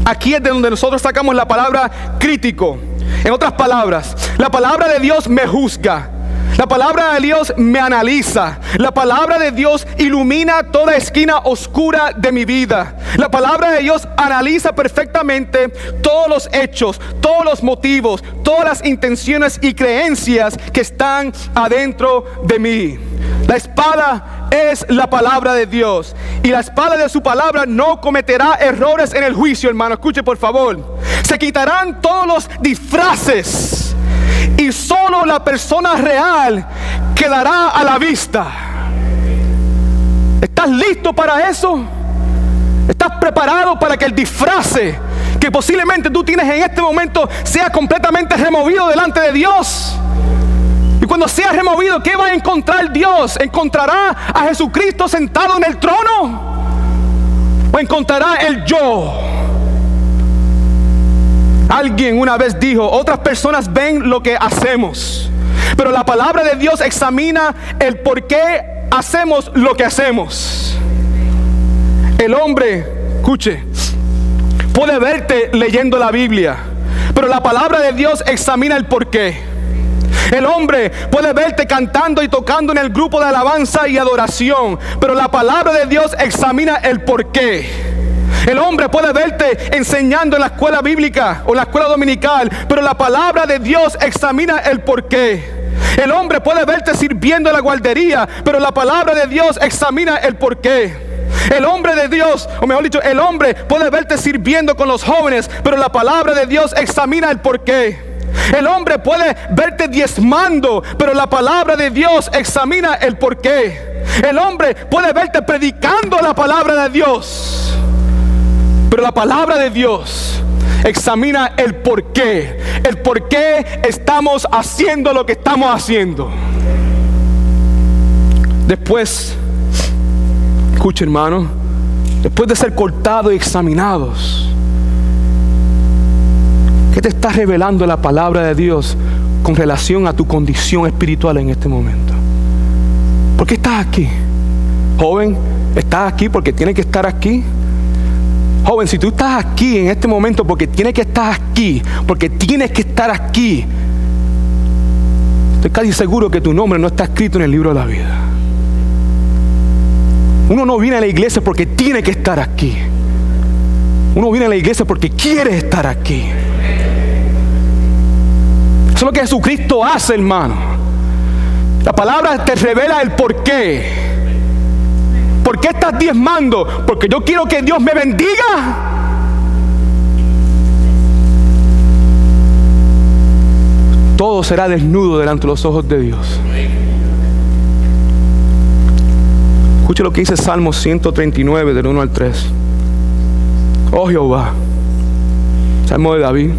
S2: Aquí es de donde nosotros sacamos la palabra crítico. En otras palabras, la palabra de Dios me juzga. La palabra de Dios me analiza. La palabra de Dios ilumina toda esquina oscura de mi vida. La palabra de Dios analiza perfectamente todos los hechos, todos los motivos, todas las intenciones y creencias que están adentro de mí. La espada es la palabra de Dios, y la espada de su palabra no cometerá errores en el juicio, hermano. Escuche por favor. Se quitarán todos los disfraces y solo la persona real quedará a la vista. ¿Estás listo para eso? ¿Estás preparado para que el disfraz que posiblemente tú tienes en este momento sea completamente removido delante de Dios? Y cuando sea removido, ¿qué va a encontrar Dios? ¿Encontrará a Jesucristo sentado en el trono? ¿O encontrará el yo? Alguien una vez dijo: otras personas ven lo que hacemos, pero la palabra de Dios examina el por qué hacemos lo que hacemos. El hombre, escuche, puede verte leyendo la Biblia, pero la palabra de Dios examina el por qué. El hombre puede verte cantando y tocando en el grupo de alabanza y adoración, pero la palabra de Dios examina el por qué. El hombre puede verte enseñando en la escuela bíblica o en la escuela dominical, pero la palabra de Dios examina el porqué. El hombre puede verte sirviendo en la guardería, pero la palabra de Dios examina el porqué. El hombre de Dios, o mejor dicho, el hombre puede verte sirviendo con los jóvenes, pero la palabra de Dios examina el porqué. El hombre puede verte diezmando, pero la palabra de Dios examina el porqué. El hombre puede verte predicando la palabra de Dios, pero la palabra de Dios examina el por qué. El por qué estamos haciendo lo que estamos haciendo. Después, escucha, hermano, después de ser cortados y examinados, ¿qué te está revelando la palabra de Dios con relación a tu condición espiritual en este momento? ¿Por qué estás aquí? Joven, ¿estás aquí porque tienes que estar aquí? Joven, si tú estás aquí en este momento porque tienes que estar aquí, porque tienes que estar aquí, estoy casi seguro que tu nombre no está escrito en el libro de la vida. Uno no viene a la iglesia porque tiene que estar aquí. Uno viene a la iglesia porque quiere estar aquí. Eso es lo que Jesucristo hace, hermano. La palabra te revela el por qué. ¿Por qué estás diezmando? Porque yo quiero que Dios me bendiga. Todo será desnudo delante de los ojos de Dios. Escuche lo que dice Salmo 139 del 1 al 3. Oh Jehová, Salmo de David,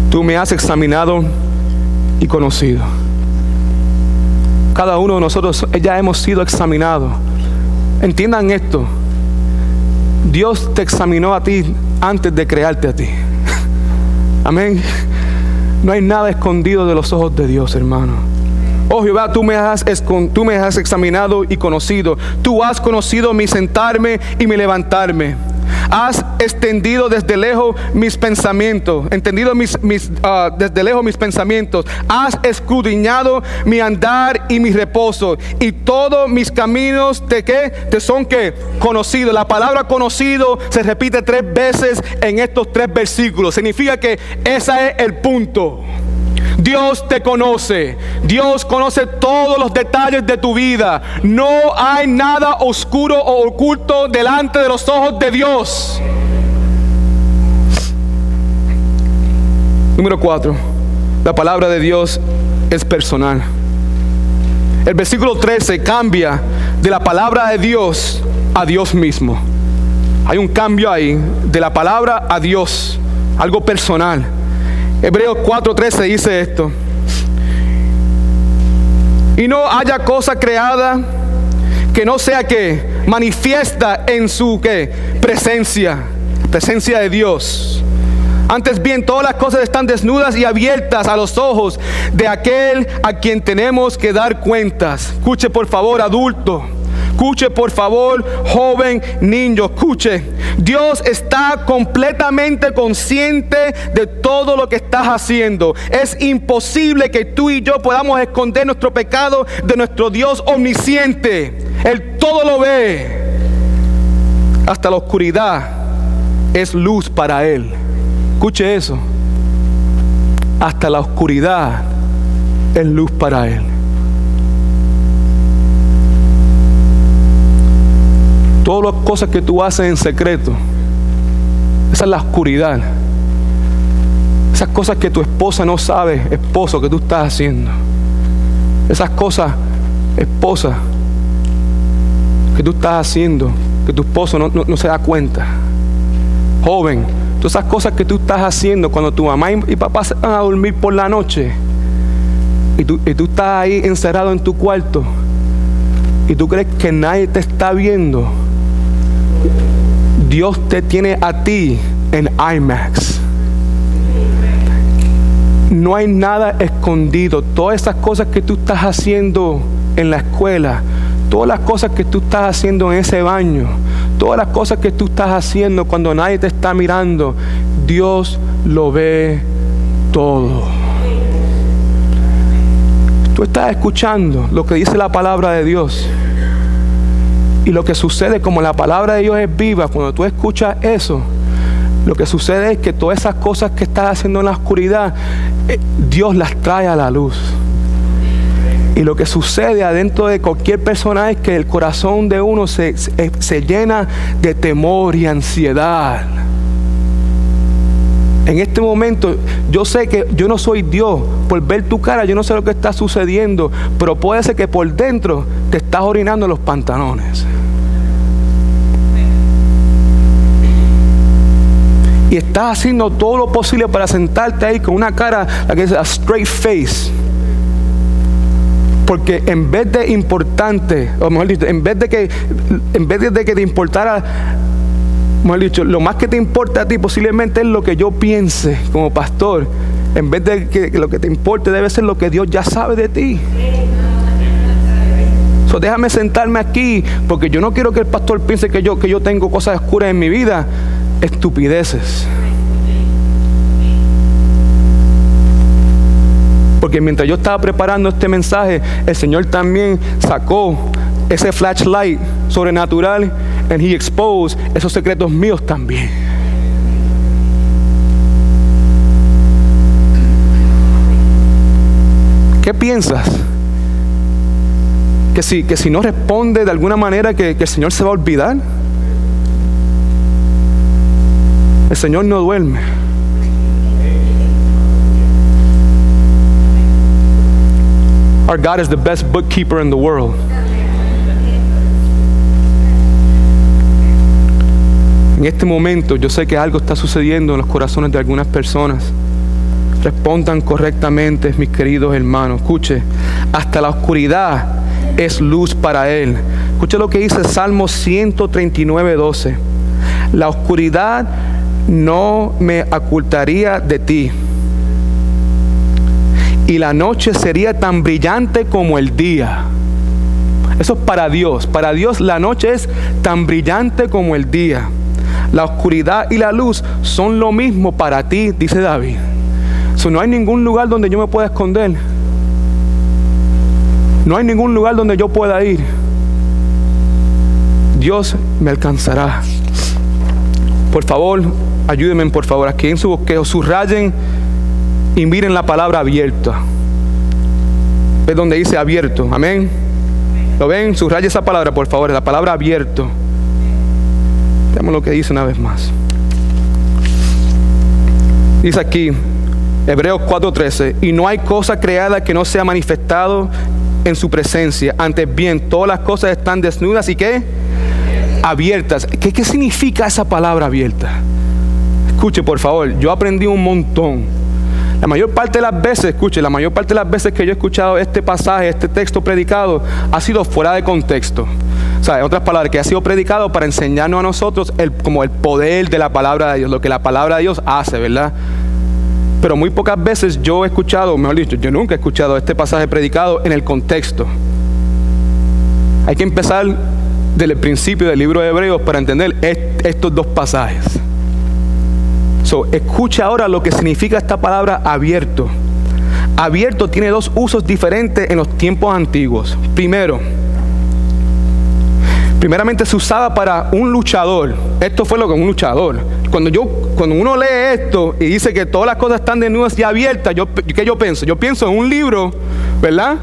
S2: tú me has examinado y conocido. Cada uno de nosotros ya hemos sido examinados. Entiendan esto: Dios te examinó a ti antes de crearte a ti. Amén. No hay nada escondido de los ojos de Dios, hermano. Oh Jehová, tú me has examinado y conocido. Tú has conocido mi sentarme y mi levantarme. Has extendido desde lejos mis pensamientos, desde lejos mis pensamientos. Has escudriñado mi andar y mi reposo, y todos mis caminos te son conocidos. La palabra conocido se repite 3 veces en estos 3 versículos. Significa que ese es el punto. Dios te conoce. Dios conoce todos los detalles de tu vida. No hay nada oscuro o oculto delante de los ojos de Dios. Número 4. La palabra de Dios es personal. El versículo 13 cambia de la palabra de Dios a Dios mismo. Hay un cambio ahí, de la palabra a Dios, algo personal. Hebreos 4:13 dice esto: y no haya cosa creada que no sea manifiesta en su presencia de Dios. Antes bien, todas las cosas están desnudas y abiertas a los ojos de aquel a quien tenemos que dar cuentas. Escuche por favor, adulto. Escuche por favor, joven, niño, escuche. Dios está completamente consciente de todo lo que estás haciendo. Es imposible que tú y yo podamos esconder nuestro pecado de nuestro Dios omnisciente. Él todo lo ve. Hasta la oscuridad es luz para Él. Escuche eso. Hasta la oscuridad es luz para Él. Todas las cosas que tú haces en secreto, esa es la oscuridad. Esas cosas que tu esposa no sabe, esposo, que tú estás haciendo. Esas cosas, esposa, que tú estás haciendo, que tu esposo no se da cuenta. Joven, todas esas cosas que tú estás haciendo cuando tu mamá y papá se van a dormir por la noche y tú estás ahí encerrado en tu cuarto y tú crees que nadie te está viendo. Dios te tiene a ti en IMAX. No hay nada escondido. Todas esas cosas que tú estás haciendo en la escuela, todas las cosas que tú estás haciendo en ese baño, todas las cosas que tú estás haciendo cuando nadie te está mirando, Dios lo ve todo. Tú estás escuchando lo que dice la palabra de Dios. Y lo que sucede, como la palabra de Dios es viva, cuando tú escuchas eso, lo que sucede es que todas esas cosas que estás haciendo en la oscuridad, Dios las trae a la luz. Y lo que sucede adentro de cualquier persona es que el corazón de uno se llena de temor y ansiedad. En este momento, yo sé que yo no soy Dios. Por ver tu cara, yo no sé lo que está sucediendo, pero puede ser que por dentro te estás orinando en los pantalones. Y estás haciendo todo lo posible para sentarte ahí con una cara, la que es a straight face. Porque en vez de importante, o mejor dicho, en vez de que te importara, mejor dicho, lo más que te importa a ti posiblemente es lo que yo piense como pastor. En vez de que lo que te importe debe ser lo que Dios ya sabe de ti. So, déjame sentarme aquí, porque yo no quiero que el pastor piense que yo tengo cosas oscuras en mi vida. Estupideces. Porque mientras yo estaba preparando este mensaje, el Señor también sacó ese flashlight sobrenatural and He exposed esos secretos míos también. ¿Qué piensas? Que si no responde de alguna manera que el Señor se va a olvidar. El Señor no duerme. Our God is the best bookkeeper in the world. En este momento yo sé que algo está sucediendo en los corazones de algunas personas. Respondan correctamente, mis queridos hermanos. Escuche, hasta la oscuridad es luz para Él. Escuche lo que dice Salmo 139:12. La oscuridad no me ocultaría de ti, y la noche sería tan brillante como el día. Eso es para Dios. Para Dios la noche es tan brillante como el día. la oscuridad y la luz son lo mismo para ti, dice David. No hay ningún lugar donde yo me pueda esconder. No hay ningún lugar donde yo pueda ir. Dios me alcanzará. Por favor, ayúdenme, por favor, aquí en su bosquejo, subrayen y miren la palabra abierta. ¿Ves donde dice abierto? Amén. ¿Lo ven? Subraye esa palabra, por favor, la palabra abierto. Veamos lo que dice una vez más. Dice aquí, Hebreos 4:13, y no hay cosa creada que no sea manifestado en su presencia. Antes bien, todas las cosas están desnudas y ¿qué? Abiertas. ¿Qué significa esa palabra abierta? Escuche, por favor, yo aprendí un montón. La mayor parte de las veces, escuche, la mayor parte de las veces que yo he escuchado este pasaje, este texto predicado, ha sido fuera de contexto. O sea, en otras palabras, que ha sido predicado para enseñarnos a nosotros como el poder de la palabra de Dios, lo que la palabra de Dios hace, ¿verdad? Pero muy pocas veces yo he escuchado, mejor dicho, yo nunca he escuchado este pasaje predicado en el contexto. Hay que empezar desde el principio del libro de Hebreos para entender estos dos pasajes. Escucha ahora lo que significa esta palabra abierto. Abierto tiene dos usos diferentes en los tiempos antiguos. Primeramente se usaba para un luchador. Esto fue lo que un luchador. Cuando uno lee esto y dice que todas las cosas están desnudas y abiertas, ¿qué yo pienso? Yo pienso en un libro, ¿verdad?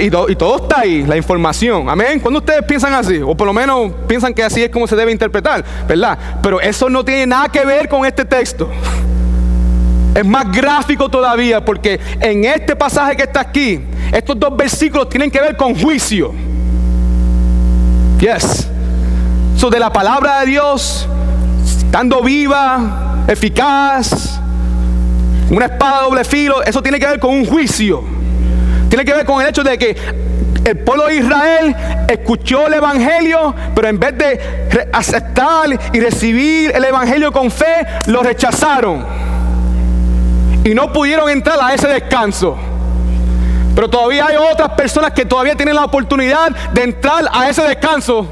S2: Y todo está ahí, la información. Amén. ¿Cuándo ustedes piensan así? O por lo menos piensan que así es como se debe interpretar, ¿verdad? Pero eso no tiene nada que ver con este texto. Es más gráfico todavía, porque en este pasaje que está aquí, estos dos versículos tienen que ver con juicio. Yes. De la palabra de Dios, estando viva, eficaz, una espada de doble filo, eso tiene que ver con un juicio. Tiene que ver con el hecho de que el pueblo de Israel escuchó el evangelio, pero en vez de aceptar y recibir el evangelio con fe, lo rechazaron y no pudieron entrar a ese descanso. Pero todavía hay otras personas que todavía tienen la oportunidad de entrar a ese descanso.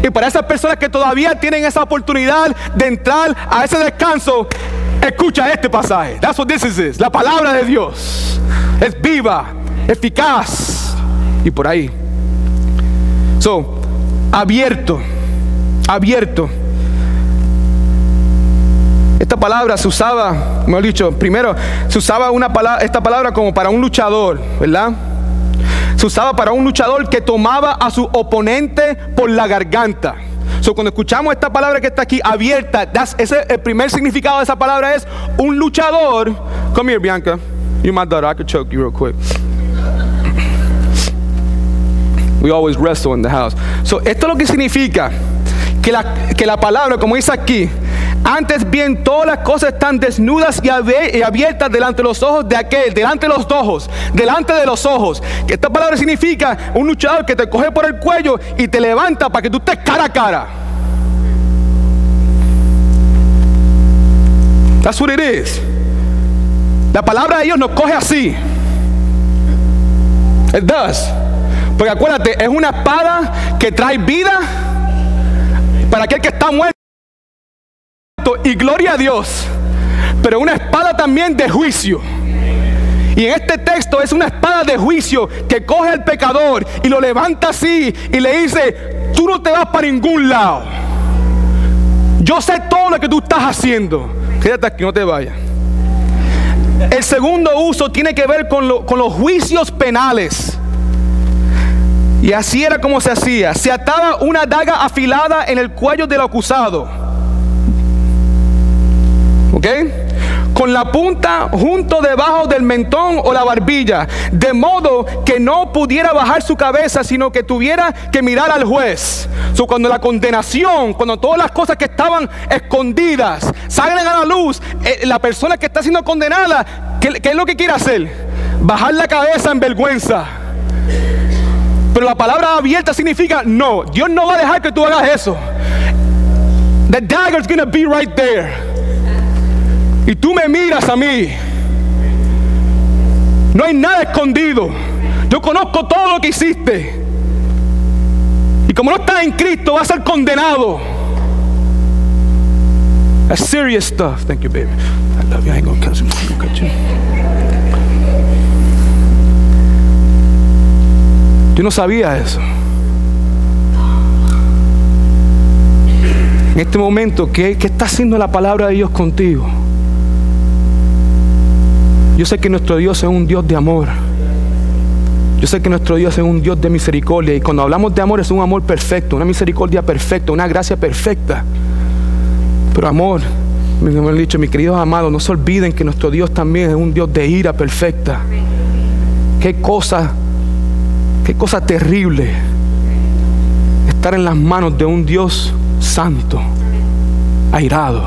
S2: Y para esas personas que todavía tienen esa oportunidad de entrar a ese descanso, escucha este pasaje. That's what this is. La palabra de Dios es viva, eficaz. Y por ahí. Abierto. Esta palabra se usaba, mejor dicho, primero se usaba esta palabra como para un luchador, ¿verdad? Se usaba para un luchador que tomaba a su oponente por la garganta. Cuando escuchamos esta palabra que está aquí, abierta, el primer significado de esa palabra es un luchador. Come here, Bianca. You're my daughter. I could choke you real quick. We always wrestle in the house. Esto es lo que significa que la palabra, como dice aquí, antes bien todas las cosas están desnudas y abiertas delante de los ojos de aquel, delante de los ojos. Que esta palabra significa un luchador que te coge por el cuello y te levanta para que tú estés cara a cara. That's what it is. La palabra de Dios nos coge así. It does. Porque acuérdate, es una espada que trae vida para aquel que está muerto. Y gloria a Dios. Pero una espada también de juicio. Y en este texto es una espada de juicio que coge al pecador y lo levanta así y le dice: tú no te vas para ningún lado. Yo sé todo lo que tú estás haciendo. Quédate aquí, no te vayas. El segundo uso tiene que ver con los juicios penales. Y así era como se hacía. Se ataba una daga afilada en el cuello del acusado. ¿Ok? Con la punta junto debajo del mentón o la barbilla, de modo que no pudiera bajar su cabeza, sino que tuviera que mirar al juez. Cuando la condenación, cuando todas las cosas que estaban escondidas salen a la luz, la persona que está siendo condenada, ¿qué es lo que quiere hacer? Bajar la cabeza en vergüenza. Pero la palabra abierta significa: no, Dios no va a dejar que tú hagas eso. The dagger is going to be right there. Y tú me miras a mí. No hay nada escondido. Yo conozco todo lo que hiciste. Y como no estás en Cristo, vas a ser condenado. That's serious stuff. Thank you, baby. I love you. I ain't gonna catch you. Yo no sabía eso. En este momento, ¿qué está haciendo la palabra de Dios contigo? Yo sé que nuestro Dios es un Dios de amor. Yo sé que nuestro Dios es un Dios de misericordia. Y cuando hablamos de amor, es un amor perfecto, una misericordia perfecta, una gracia perfecta. Pero amor, me han dicho, mis queridos amados, no se olviden que nuestro Dios también es un Dios de ira perfecta. Qué cosa terrible estar en las manos de un Dios santo, airado.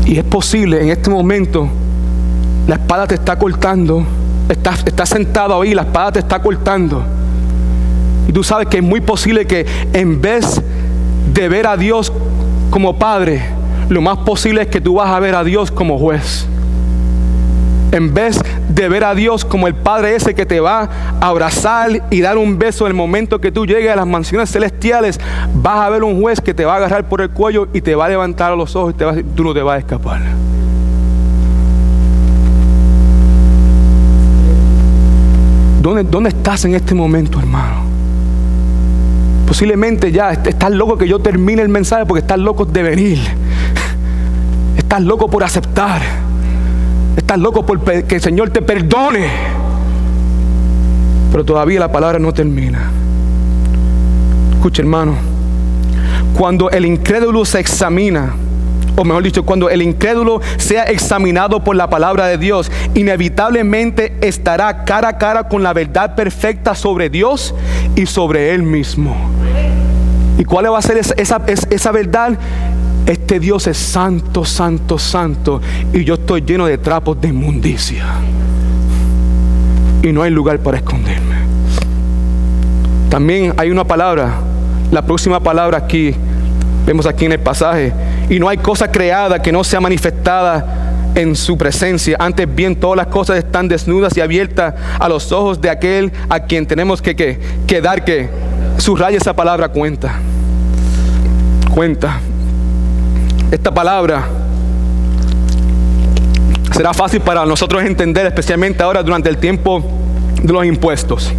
S2: Y es posible en este momento, la espada te está cortando, estás sentado ahí, la espada te está cortando. Y tú sabes que es muy posible que en vez de ver a Dios como Padre, lo más posible es que tú vas a ver a Dios como juez. En vez de ver a Dios como el Padre ese que te va a abrazar y dar un beso en el momento que tú llegues a las mansiones celestiales, vas a ver un juez que te va a agarrar por el cuello y te va a levantar a los ojos y te va a decir, tú no te vas a escapar. ¿Dónde estás en este momento, hermano? Posiblemente ya estás loco que yo termine el mensaje porque estás loco de venir. Estás loco por aceptar. Estás loco por que el Señor te perdone. Pero todavía la palabra no termina. Escucha, hermano. Cuando el incrédulo se examina, o mejor dicho, cuando el incrédulo sea examinado por la palabra de Dios, inevitablemente estará cara a cara con la verdad perfecta sobre Dios y sobre Él mismo. ¿Y cuál va a ser esa verdad? Este Dios es santo, santo, santo, y yo estoy lleno de trapos de inmundicia. Y no hay lugar para esconderme. También hay una palabra, la próxima palabra aquí, vemos aquí en el pasaje, y no hay cosa creada que no sea manifestada en su presencia. Antes bien, todas las cosas están desnudas y abiertas a los ojos de aquel a quien tenemos que dar que subraye esa palabra cuenta. Esta palabra será fácil para nosotros entender, especialmente ahora durante el tiempo de los impuestos.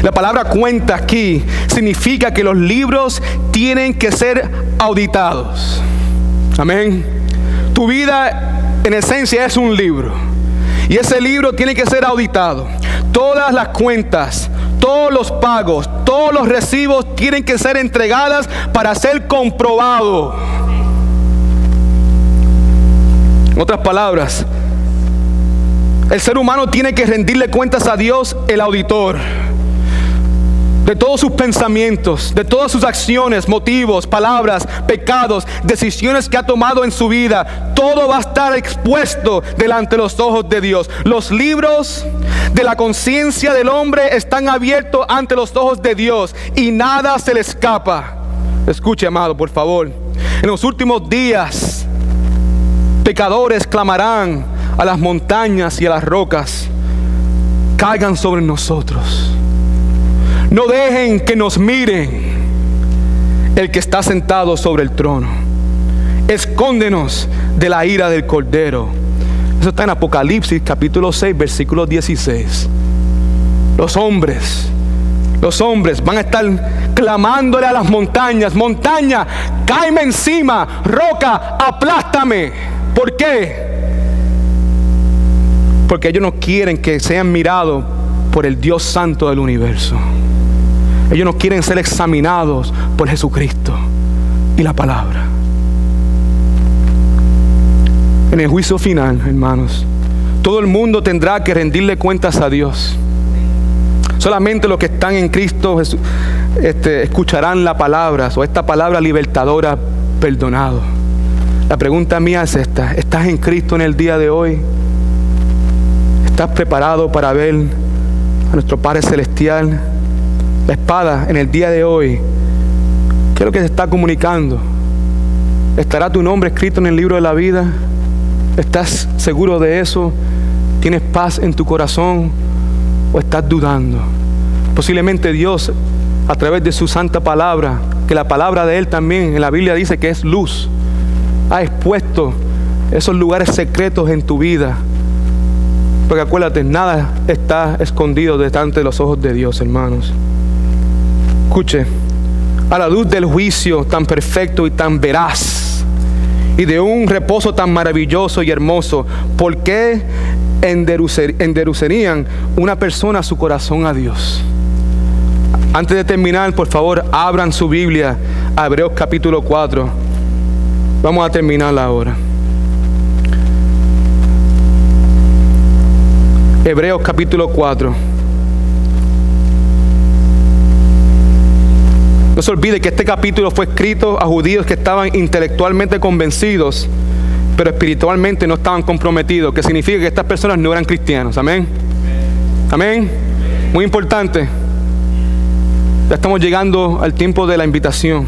S2: La palabra cuenta aquí significa que los libros tienen que ser auditados. Amén. Tu vida en esencia es un libro, y ese libro tiene que ser auditado. Todas las cuentas, todos los pagos, todos los recibos tienen que ser entregadas para ser comprobado. En otras palabras, el ser humano tiene que rendirle cuentas a Dios, el auditor, de todos sus pensamientos, de todas sus acciones, motivos, palabras, pecados, decisiones que ha tomado en su vida. Todo va a estar expuesto delante de los ojos de Dios. Los libros de la conciencia del hombre están abiertos ante los ojos de Dios y nada se le escapa. Escuche, amado, por favor. En los últimos días, pecadores clamarán a las montañas y a las rocas, caigan sobre nosotros. No dejen que nos miren el que está sentado sobre el trono. Escóndenos de la ira del Cordero. Eso está en Apocalipsis capítulo 6, versículo 16. Los hombres van a estar clamándole a las montañas: montaña, cáeme encima; roca, aplástame. ¿Por qué? Porque ellos no quieren que sean mirados por el Dios santo del universo. Ellos no quieren ser examinados por Jesucristo y la palabra. En el juicio final, hermanos, todo el mundo tendrá que rendirle cuentas a Dios. Solamente los que están en Cristo escucharán la palabra, o esta palabra libertadora: perdonado. La pregunta mía es esta: ¿estás en Cristo en el día de hoy? ¿Estás preparado para ver a nuestro Padre Celestial? La espada en el día de hoy, ¿qué es lo que se está comunicando? ¿Estará tu nombre escrito en el libro de la vida? ¿Estás seguro de eso? ¿Tienes paz en tu corazón? ¿O estás dudando? Posiblemente Dios, a través de su santa palabra, que la palabra de Él también en la Biblia dice que es luz. Ha expuesto esos lugares secretos en tu vida. Porque acuérdate, nada está escondido delante de los ojos de Dios, hermanos. Escuche, a la luz del juicio tan perfecto y tan veraz, y de un reposo tan maravilloso y hermoso, ¿por qué endurecerían una persona su corazón a Dios? Antes de terminar, por favor, abran su Biblia a Hebreos capítulo 4. Vamos a terminar ahora. Hebreos capítulo 4. No se olvide que este capítulo fue escrito a judíos que estaban intelectualmente convencidos, pero espiritualmente no estaban comprometidos, que significa que estas personas no eran cristianos. Amén. Amén. Muy importante. Ya estamos llegando al tiempo de la invitación.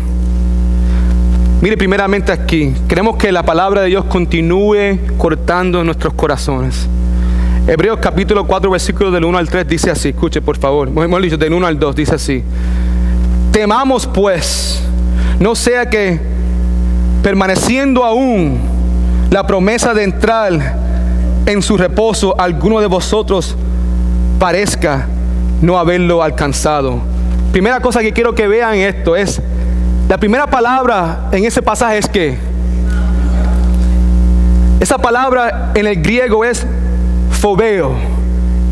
S2: Mire, primeramente aquí, queremos que la palabra de Dios continúe cortando nuestros corazones. Hebreos capítulo 4, versículos del 1 al 3 dice así. Escuche, por favor. Hemos dicho del 1 al 2, dice así. Temamos pues, no sea que permaneciendo aún la promesa de entrar en su reposo, alguno de vosotros parezca no haberlo alcanzado. Primera cosa que quiero que vean esto es, la primera palabra en ese pasaje es que esa palabra en el griego es fobeo.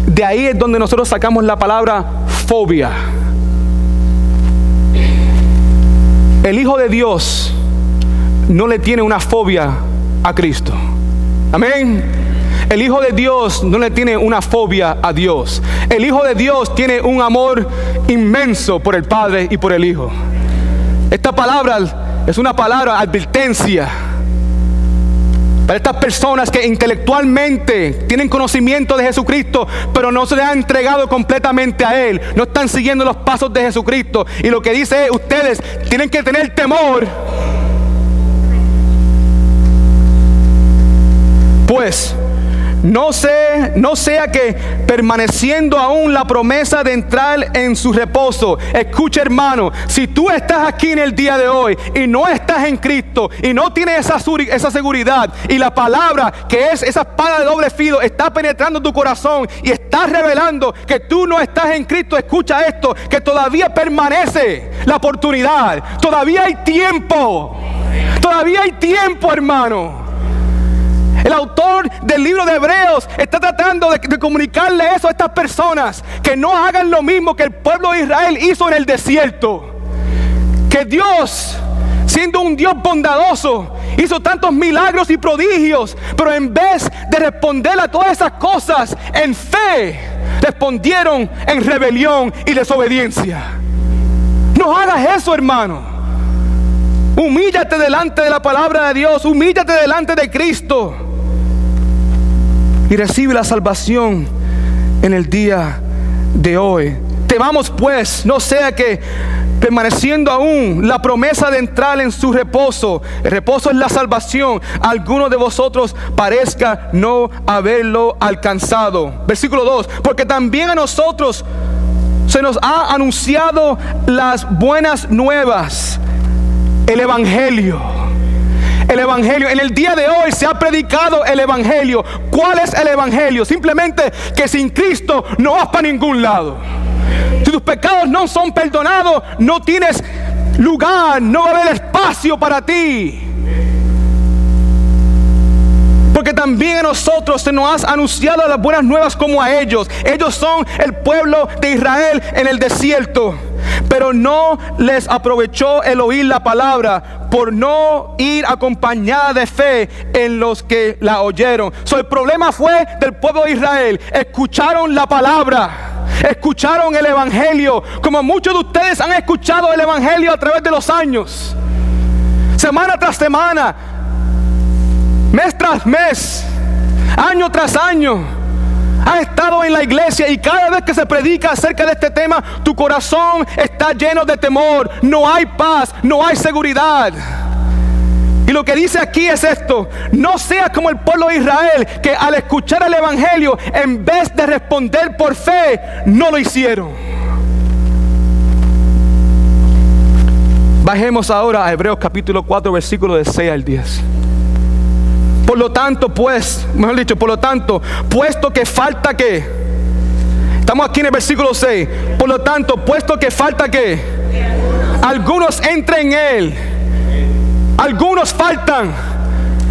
S2: De ahí es donde nosotros sacamos la palabra fobia. El Hijo de Dios no le tiene una fobia a Cristo. Amén. El Hijo de Dios no le tiene una fobia a Dios. El Hijo de Dios tiene un amor inmenso por el Padre y por el Hijo. Esta palabra es una palabra advertencia para estas personas que intelectualmente tienen conocimiento de Jesucristo, pero no se le han entregado completamente a Él. No están siguiendo los pasos de Jesucristo. Y lo que dice es, ustedes tienen que tener temor. Pues no sea que permaneciendo aún la promesa de entrar en su reposo. Escucha, hermano, si tú estás aquí en el día de hoy y no estás en Cristo y no tienes esa seguridad, y la palabra que es esa espada de doble filo está penetrando tu corazón y está revelando que tú no estás en Cristo, escucha esto, que todavía permanece la oportunidad, todavía hay tiempo, hermano. El autor del libro de Hebreos está tratando de comunicarle eso a estas personas, que no hagan lo mismo que el pueblo de Israel hizo en el desierto. Que Dios, siendo un Dios bondadoso, hizo tantos milagros y prodigios, pero en vez de responder a todas esas cosas en fe, respondieron en rebelión y desobediencia. No hagas eso, hermano. Humíllate delante de la palabra de Dios, humíllate delante de Cristo y recibe la salvación en el día de hoy. Temamos pues, no sea que permaneciendo aún la promesa de entrar en su reposo, el reposo es la salvación, alguno de vosotros parezca no haberlo alcanzado. Versículo 2, porque también a nosotros se nos ha anunciado las buenas nuevas, el Evangelio. El Evangelio, en el día de hoy se ha predicado el Evangelio. ¿Cuál es el Evangelio? Simplemente que sin Cristo no vas para ningún lado. Si tus pecados no son perdonados, no tienes lugar, no va a haber espacio para ti. Porque también a nosotros se nos ha anunciado las buenas nuevas como a ellos. Ellos son el pueblo de Israel en el desierto, pero no les aprovechó el oír la palabra por no ir acompañada de fe en los que la oyeron. El problema fue del pueblo de Israel. Escucharon la palabra, escucharon el Evangelio, como muchos de ustedes han escuchado el Evangelio a través de los años, semana tras semana, mes tras mes, año tras año. Has estado en la iglesia y cada vez que se predica acerca de este tema, tu corazón está lleno de temor. No hay paz, no hay seguridad. Y lo que dice aquí es esto: no seas como el pueblo de Israel, que al escuchar el Evangelio, en vez de responder por fe, no lo hicieron. Bajemos ahora a Hebreos capítulo 4, versículo de 6 al 10. Por lo tanto, puesto que falta que, estamos aquí en el versículo 6, por lo tanto, puesto que falta que algunos entren en él, algunos faltan.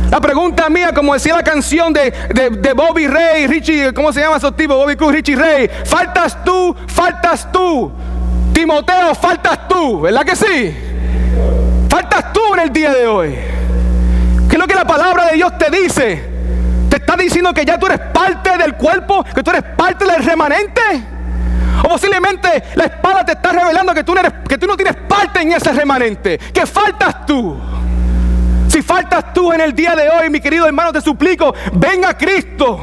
S2: La pregunta mía, como decía la canción de Bobby Ray, Richie, ¿cómo se llama esos tipos? Bobby Cruz, Richie Ray. Faltas tú, Timoteo, faltas tú, ¿verdad que sí? Faltas tú en el día de hoy. ¿Qué es lo que la palabra de Dios te dice? ¿Te está diciendo que ya tú eres parte del cuerpo? ¿Que tú eres parte del remanente? ¿O posiblemente la espada te está revelando que tú no tienes parte en ese remanente? ¿Que faltas tú? Si faltas tú en el día de hoy, mi querido hermano, te suplico, ven a Cristo.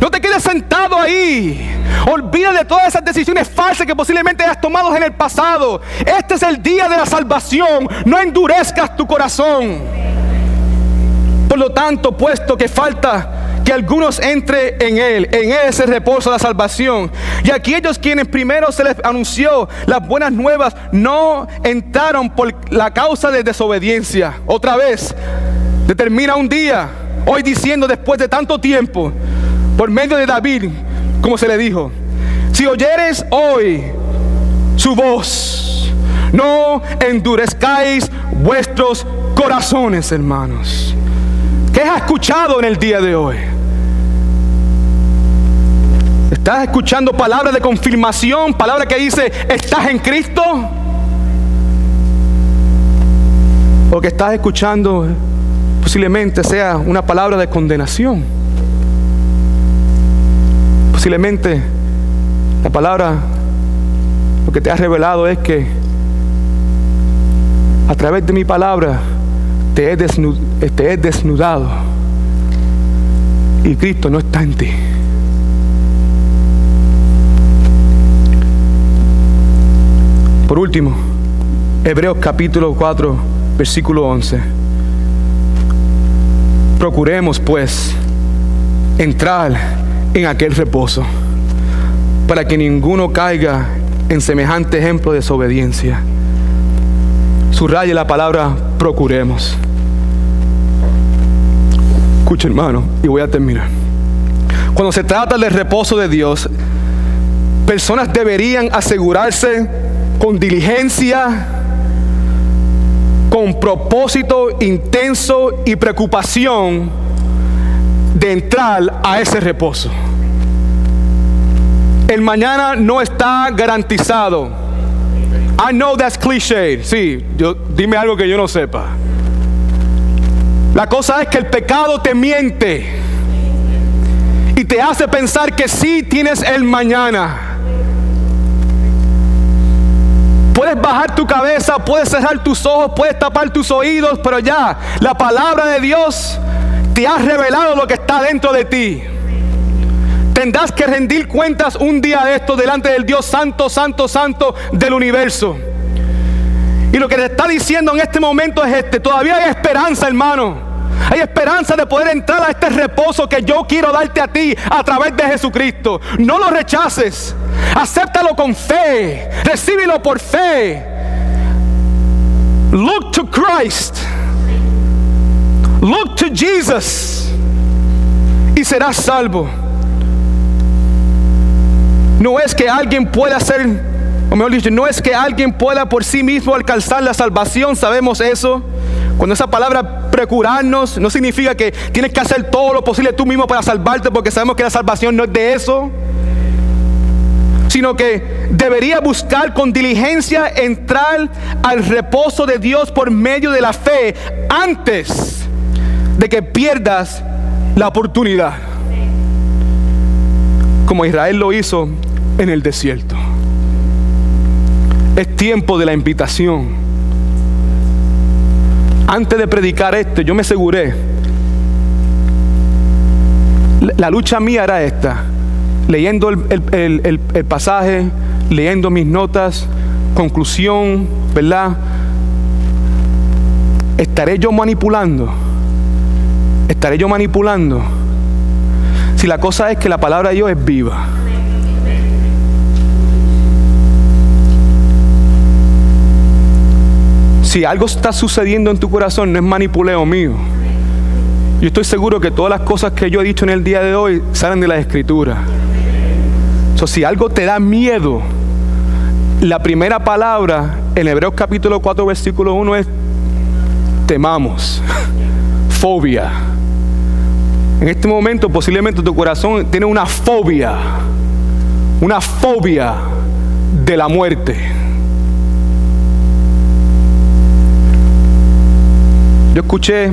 S2: No te quedes sentado ahí. Olvida de todas esas decisiones falsas que posiblemente hayas tomado en el pasado. Este es el día de la salvación. No endurezcas tu corazón. Por lo tanto, puesto que falta que algunos entren en él, en ese reposo de la salvación, y aquellos quienes primero se les anunció las buenas nuevas no entraron por la causa de desobediencia. Otra vez determina un día, hoy diciendo, después de tanto tiempo, por medio de David, como se le dijo: si oyeres hoy su voz, no endurezcáis vuestros corazones, hermanos. ¿Qué has escuchado en el día de hoy? ¿Estás escuchando palabras de confirmación? Palabra que dice, ¿estás en Cristo? ¿O que estás escuchando posiblemente sea una palabra de condenación? Posiblemente la palabra, lo que te ha revelado es que a través de mi palabra te he desnudado y Cristo no está en ti. Por último, Hebreos capítulo 4, versículo 11. Procuremos pues entrar en aquel reposo, para que ninguno caiga en semejante ejemplo de desobediencia. Subraye la palabra procuremos. Escucha, hermano, y voy a terminar. Cuando se trata del reposo de Dios, personas deberían asegurarse con diligencia, con propósito intenso y preocupación de entrar a ese reposo. El mañana no está garantizado. I know that's cliché. Sí, dime algo que yo no sepa. La cosa es que el pecado te miente y te hace pensar que sí tienes el mañana. Puedes bajar tu cabeza, puedes cerrar tus ojos, puedes tapar tus oídos, pero ya la palabra de Dios te ha revelado lo que está dentro de ti. Tendrás que rendir cuentas un día de esto delante del Dios santo, santo, santo del universo. Y lo que te está diciendo en este momento es todavía hay esperanza, hermano. Hay esperanza de poder entrar a este reposo que yo quiero darte a ti a través de Jesucristo. No lo rechaces. Acéptalo con fe. Recíbelo por fe. Look to Christ. Look to Jesus. Y serás salvo. No es que alguien pueda hacer, o mejor dicho, no es que alguien pueda por sí mismo alcanzar la salvación. Sabemos eso. Cuando esa palabra procurarnos no significa que tienes que hacer todo lo posible tú mismo para salvarte, porque sabemos que la salvación no es de eso, sino que debería buscar con diligencia entrar al reposo de Dios por medio de la fe antes de que pierdas la oportunidad, como Israel lo hizo en el desierto. Es tiempo de la invitación. Antes de predicar esto, yo me aseguré. La lucha mía era esta. Leyendo el pasaje, leyendo mis notas, conclusión, ¿verdad? ¿Estaré yo manipulando? ¿Estaré yo manipulando? Si la cosa es que la palabra de Dios es viva. si algo está sucediendo en tu corazón, no es manipuleo mío. Yo estoy seguro que todas las cosas que yo he dicho en el día de hoy salen de la Escritura. Si algo te da miedo, la primera palabra en Hebreos capítulo 4 versículo 1 es temamos. Fobia. En este momento posiblemente tu corazón tiene una fobia de la muerte. Yo escuché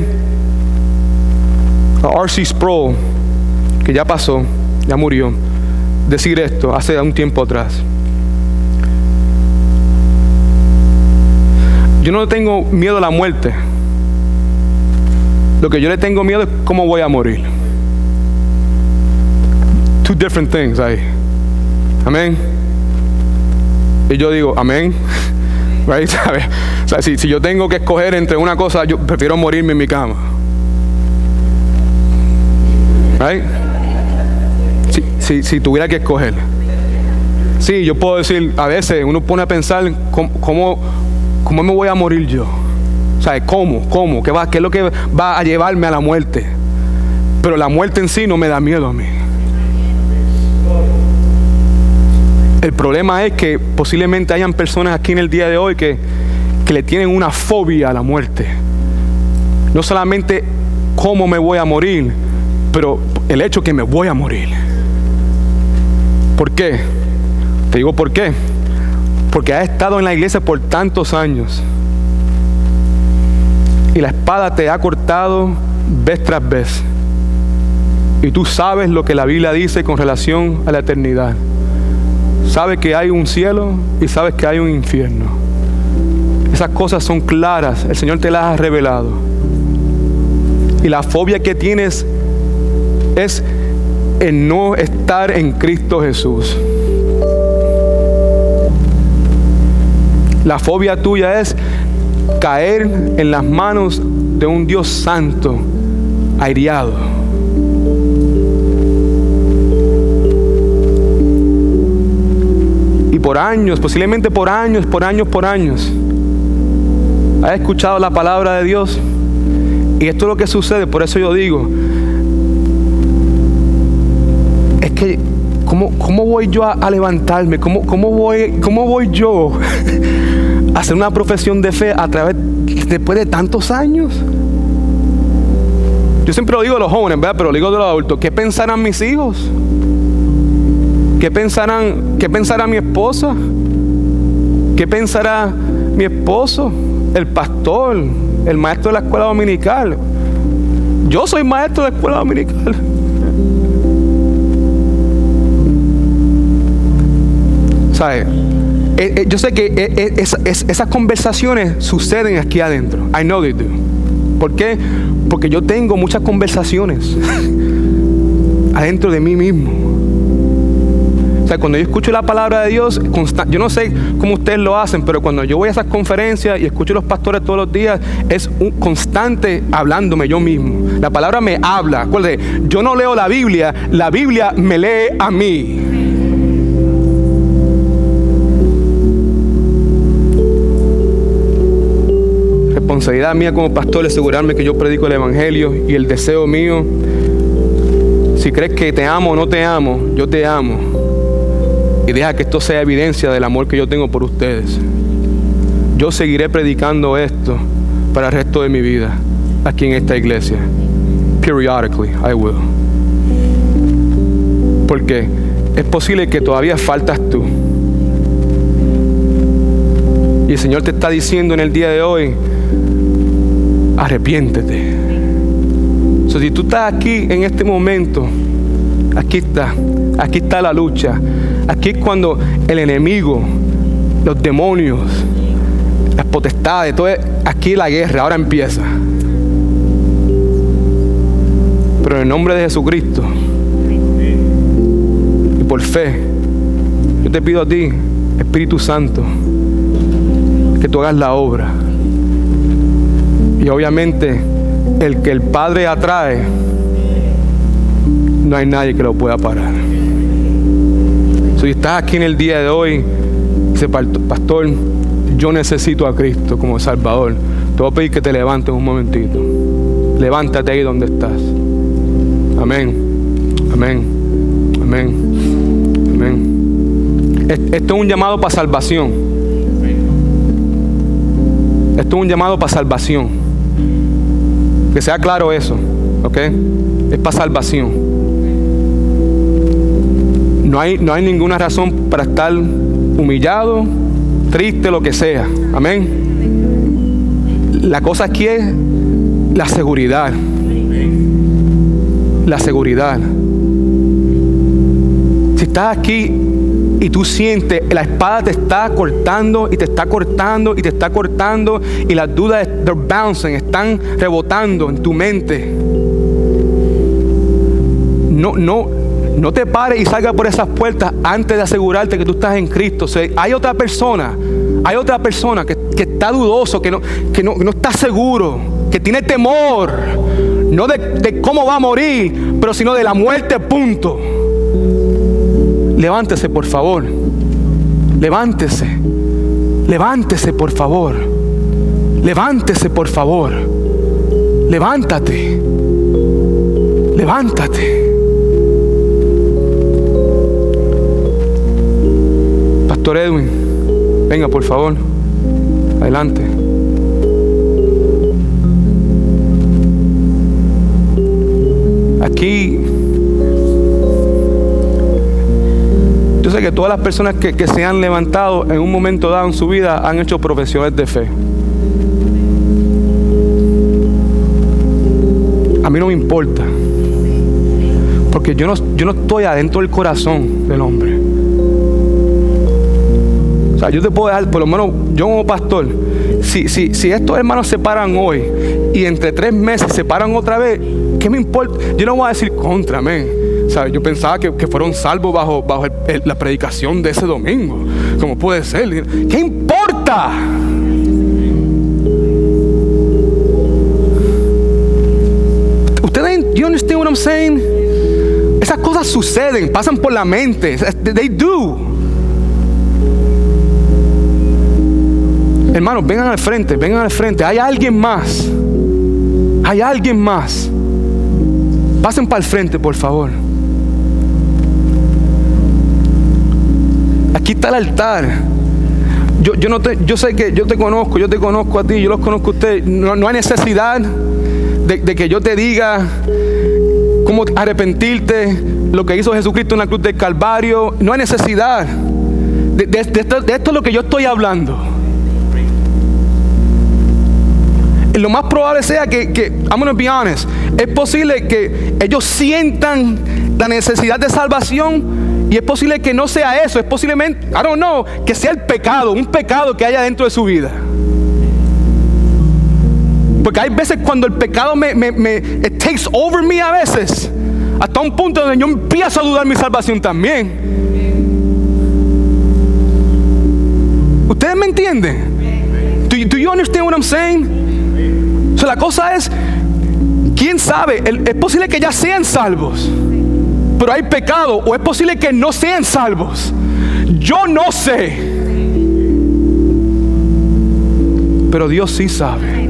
S2: a R.C. Sproul, que ya pasó, ya murió, decir esto hace un tiempo atrás. Yo no tengo miedo a la muerte. Lo que yo le tengo miedo es cómo voy a morir. Two different things ahí. Amén. Y yo digo, amén. Right? O sea, si yo tengo que escoger entre una cosa, yo prefiero morirme en mi cama. Right? Si tuviera que escoger. Sí, yo puedo decir, a veces uno pone a pensar cómo me voy a morir yo. O sea, ¿cómo? ¿Qué es lo que va a llevarme a la muerte? Pero la muerte en sí no me da miedo a mí. El problema es que posiblemente hayan personas aquí en el día de hoy que le tienen una fobia a la muerte. No solamente cómo me voy a morir, pero el hecho que me voy a morir. ¿Por qué? Te digo por qué. Porque has estado en la iglesia por tantos años y la espada te ha cortado vez tras vez, y tú sabes lo que la Biblia dice con relación a la eternidad. Sabes que hay un cielo y sabes que hay un infierno. Esas cosas son claras, el Señor te las ha revelado. Y la fobia que tienes es en no estar en Cristo Jesús. La fobia tuya es caer en las manos de un Dios santo, airado. Y por años, posiblemente por años, has escuchado la palabra de Dios. Y esto es lo que sucede, por eso yo digo, es que ¿cómo voy yo a levantarme? ¿Cómo voy yo a hacer una profesión de fe después de tantos años? Yo siempre lo digo a los jóvenes, ¿verdad? Pero lo digo a los adultos. ¿Qué pensarán mis hijos? ¿Qué pensará mi esposa? ¿Qué pensará mi esposo? El pastor, el maestro de la escuela dominical. Yo soy maestro de la escuela dominical. ¿Sabes? Yo sé que esas conversaciones suceden aquí adentro. I know they do. ¿Por qué? Porque yo tengo muchas conversaciones adentro de mí mismo. O sea, cuando yo escucho la palabra de Dios, yo no sé cómo ustedes lo hacen, pero cuando yo voy a esas conferencias y escucho a los pastores todos los días, es un constante hablándome yo mismo. La palabra me habla. Acuérdense, yo no leo la Biblia me lee a mí. Responsabilidad mía como pastor es asegurarme que yo predico el evangelio, y el deseo mío, si crees que te amo o no te amo, yo te amo, y deja que esto sea evidencia del amor que yo tengo por ustedes. Yo seguiré predicando esto para el resto de mi vida aquí en esta iglesia. Periodically I will. Porque es posible que todavía faltas tú, y el Señor te está diciendo en el día de hoy: arrepiéntete. Si tú estás aquí en este momento, aquí está la lucha. Aquí es cuando el enemigo, los demonios, las potestades, aquí la guerra ahora empieza. Pero en el nombre de Jesucristo y por fe, yo te pido a ti, Espíritu Santo, que tú hagas la obra. Y obviamente el que el Padre atrae, no hay nadie que lo pueda parar. Si estás aquí en el día de hoy Dice, pastor, yo necesito a Cristo como Salvador. Te voy a pedir que te levantes un momentito. Levántate ahí donde estás. Amén. Amén. Amén. Amén. Esto es un llamado para salvación. Esto es un llamado para salvación. Que sea claro eso. ¿Ok? Es para salvación. No hay ninguna razón para estar humillado, triste, lo que sea. Amén. La cosa aquí es la seguridad. La seguridad. Si estás aquí y tú sientes la espada te está cortando y te está cortando y te está cortando y las dudas they're bouncing, están rebotando en tu mente, no te pares y salga por esas puertas antes de asegurarte que tú estás en Cristo. O sea, hay otra persona que está dudoso, que no está seguro, que tiene temor, no de cómo va a morir, pero sino de la muerte, punto. Levántese, por favor. Levántese. Levántese, por favor. Levántese, por favor. Levántate. Levántate. Pastor Edwin, venga, por favor. Adelante. Aquí yo sé que todas las personas que se han levantado en un momento dado en su vida han hecho profesiones de fe. A mí no me importa, porque yo no estoy adentro del corazón del hombre. O sea, yo te puedo dejar, por lo menos yo como pastor, si estos hermanos se paran hoy y entre 3 meses se paran otra vez, ¿qué me importa? Yo no voy a decir contra, amén. O sea, yo pensaba que fueron salvos bajo la predicación de ese domingo. ¿Cómo puede ser? ¿Qué importa? ¿Ustedes, you understand what I'm saying? Esas cosas suceden, pasan por la mente. They do. Hermanos, vengan al frente, vengan al frente. Hay alguien más. Hay alguien más. Pasen para el frente, por favor. Aquí está el altar. Yo sé que yo te conozco a ti, yo los conozco a ustedes. No hay necesidad de que yo te diga cómo arrepentirte, lo que hizo Jesucristo en la cruz del Calvario. No hay necesidad. De esto es lo que yo estoy hablando. Lo más probable sea que I'm gonna be honest, es posible que ellos sientan la necesidad de salvación y es posible que no sea eso, es posiblemente, I don't know, que sea el pecado, un pecado que haya dentro de su vida. Porque hay veces cuando el pecado it takes over me a veces, hasta un punto donde yo empiezo a dudar mi salvación también. ¿Ustedes me entienden? Do you understand what I'm saying? O sea, la cosa es, ¿quién sabe? Es posible que ya sean salvos, pero hay pecado, o es posible que no sean salvos. Yo no sé, pero Dios sí sabe.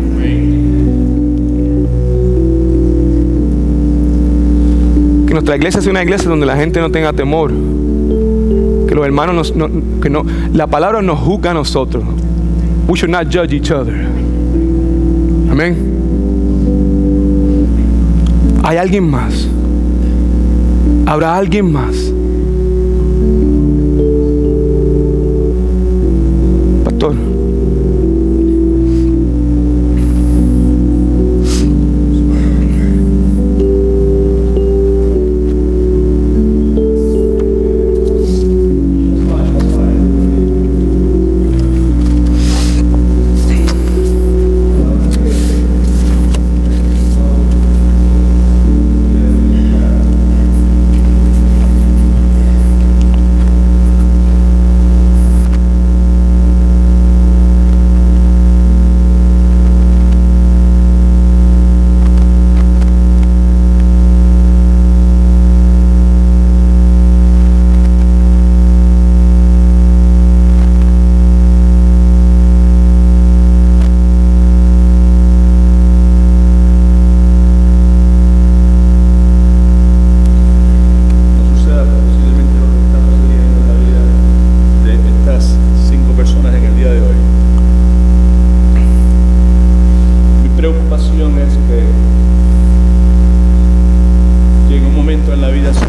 S2: Que nuestra iglesia sea una iglesia donde la gente no tenga temor, que los hermanos la palabra nos juzga a nosotros. We should not judge each other. Amén. Hay alguien más. Habrá alguien más. Pastor.
S1: en la vida suya.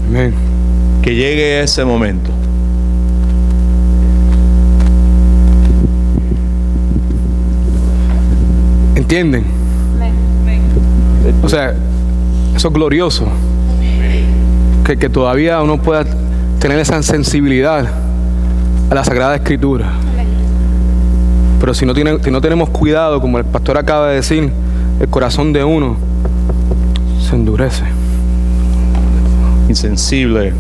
S2: Amén.
S1: Que llegue ese momento.
S2: ¿Entienden? O sea, eso es glorioso. Que todavía uno pueda tener esa sensibilidad a la Sagrada Escritura. Pero si no tenemos cuidado, como el pastor acaba de decir, el corazón de uno se endurece.
S1: Insensible.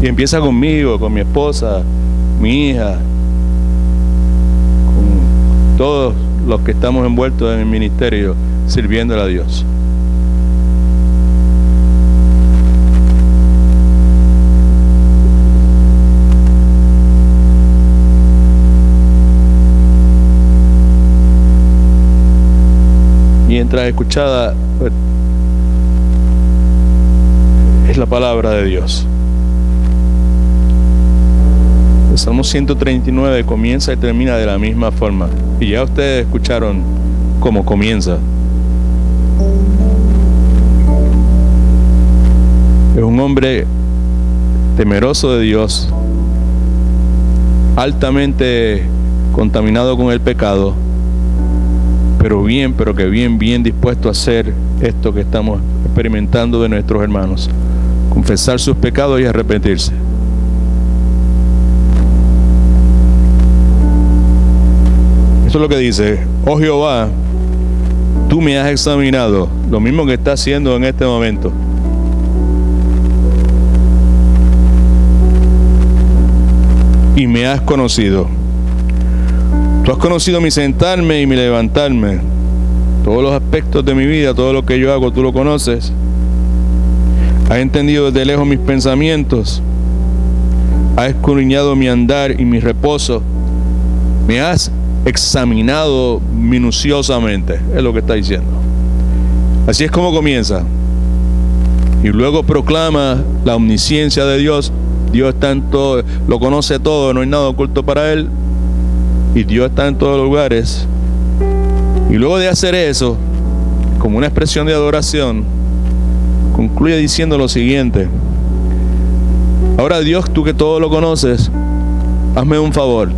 S1: Y empieza conmigo, con mi esposa, mi hija, con todos los que estamos envueltos en el ministerio, sirviéndole a Dios. Mientras escuchada es la palabra de Dios. El Salmo 139 comienza y termina de la misma forma. Y ya ustedes escucharon cómo comienza. Es un hombre temeroso de Dios, altamente contaminado con el pecado, pero que bien dispuesto a hacer esto que estamos experimentando de nuestros hermanos: confesar sus pecados y arrepentirse. Eso es lo que dice: oh Jehová, tú me has examinado, lo mismo que está haciendo en este momento. Y me has conocido. Tú has conocido mi sentarme y mi levantarme. Todos los aspectos de mi vida, todo lo que yo hago, tú lo conoces. Has entendido desde lejos mis pensamientos. Has escudriñado mi andar y mi reposo. Me has examinado minuciosamente. Es lo que está diciendo. Así es como comienza. Y luego proclama la omnisciencia de Dios. Dios está en todo, lo conoce todo, no hay nada oculto para Él. Y Dios está en todos los lugares. Y luego de hacer eso, como una expresión de adoración, concluye diciendo lo siguiente: ahora Dios, tú que todo lo conoces, hazme un favor.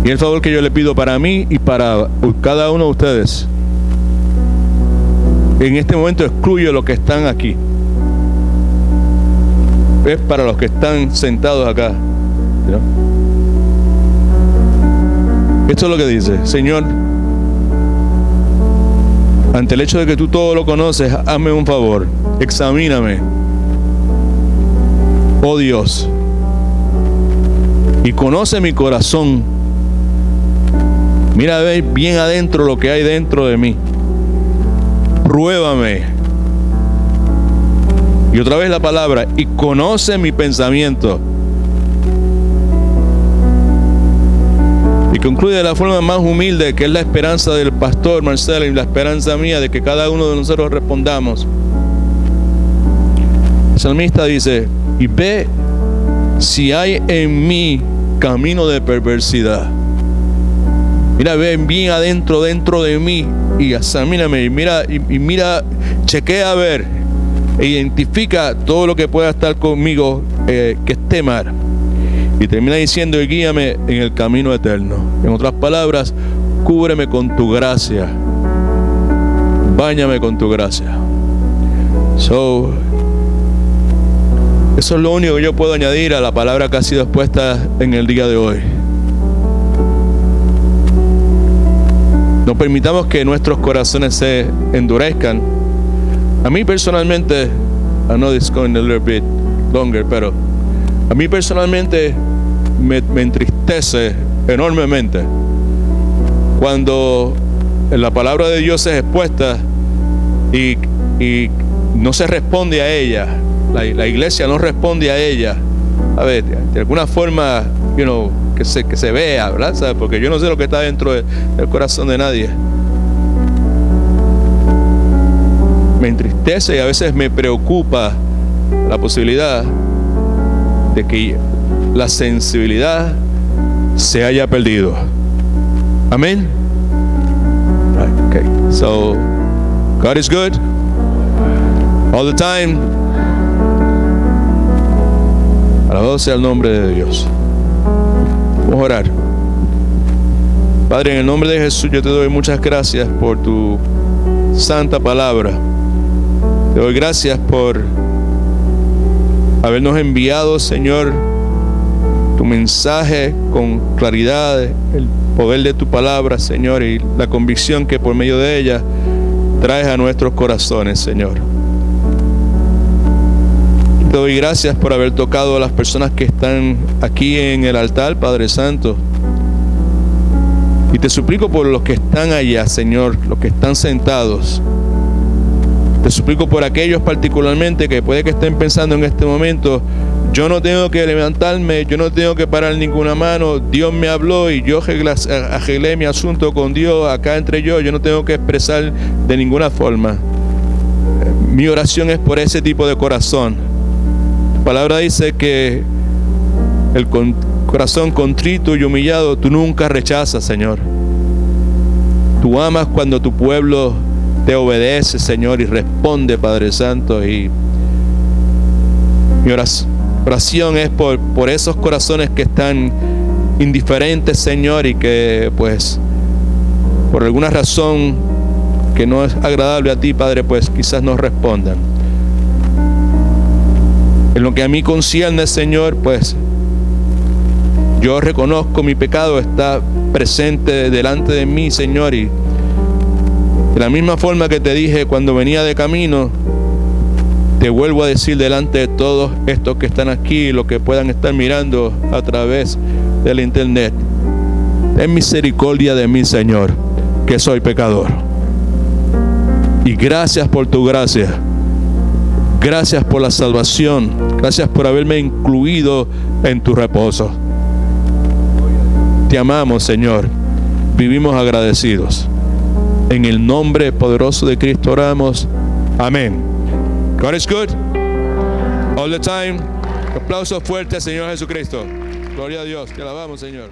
S1: Y el favor que yo le pido para mí y para cada uno de ustedes. En este momento excluyo los que están aquí. Es para los que están sentados acá, ¿no? Esto es lo que dice: Señor, ante el hecho de que tú todo lo conoces, hazme un favor, examíname, oh Dios, y conoce mi corazón. Mira, ve bien adentro lo que hay dentro de mí. Pruébame. Y otra vez la palabra: y conoce mi pensamiento. Y concluye de la forma más humilde, que es la esperanza del pastor Marcelo y la esperanza mía de que cada uno de nosotros respondamos. El salmista dice: y ve si hay en mí camino de perversidad. Mira, ve bien adentro, dentro de mí, y examíname, y mira, chequea a ver, e identifica todo lo que pueda estar conmigo que esté mal. Y termina diciendo: y guíame en el camino eterno. En otras palabras, cúbreme con tu gracia, báñame con tu gracia. Eso es lo único que yo puedo añadir a la palabra que ha sido expuesta en el día de hoy. No permitamos que nuestros corazones se endurezcan. A mí personalmente I know it's going a little bit longer, pero a mí personalmente me entristece enormemente cuando la palabra de Dios es expuesta y no se responde a ella. La iglesia no responde a ella. A ver, de alguna forma, que se vea, ¿verdad? ¿Sabes? Porque yo no sé lo que está dentro del corazón de nadie. Me entristece y a veces me preocupa la posibilidad de que la sensibilidad se haya perdido. Amén. Okay. So, God is good all the time. Alabado sea el nombre de Dios. Vamos a orar. Padre, en el nombre de Jesús yo te doy muchas gracias por tu santa palabra. Te doy gracias por habernos enviado, Señor, tu mensaje con claridad, el poder de tu palabra, Señor, y la convicción que por medio de ella traes a nuestros corazones, Señor. Te doy gracias por haber tocado a las personas que están aquí en el altar, Padre Santo. Y te suplico por los que están allá, Señor, los que están sentados. Te suplico por aquellos particularmente que puede que estén pensando en este momento: yo no tengo que levantarme, yo no tengo que parar ninguna mano, Dios me habló y yo arreglé mi asunto con Dios acá entre yo no tengo que expresar de ninguna forma. Mi oración es por ese tipo de corazón. Tu palabra dice que el corazón contrito y humillado tú nunca rechazas, Señor. Tú amas cuando tu pueblo te obedece, Señor, y responde, Padre Santo. Y mi oración es por esos corazones que están indiferentes, Señor, y que pues por alguna razón que no es agradable a ti, Padre, pues quizás no respondan. En lo que a mí concierne, Señor, pues yo reconozco mi pecado, está presente delante de mí, Señor, y de la misma forma que te dije cuando venía de camino, te vuelvo a decir delante de todos estos que están aquí, los que puedan estar mirando a través del internet: ten misericordia de mí, Señor, que soy pecador. Y gracias por tu gracia. Gracias por la salvación. Gracias por haberme incluido en tu reposo. Te amamos, Señor. Vivimos agradecidos. En el nombre poderoso de Cristo oramos. Amén. God is good all the time. Aplauso fuerte al Señor Jesucristo. Gloria a Dios. Te alabamos, Señor.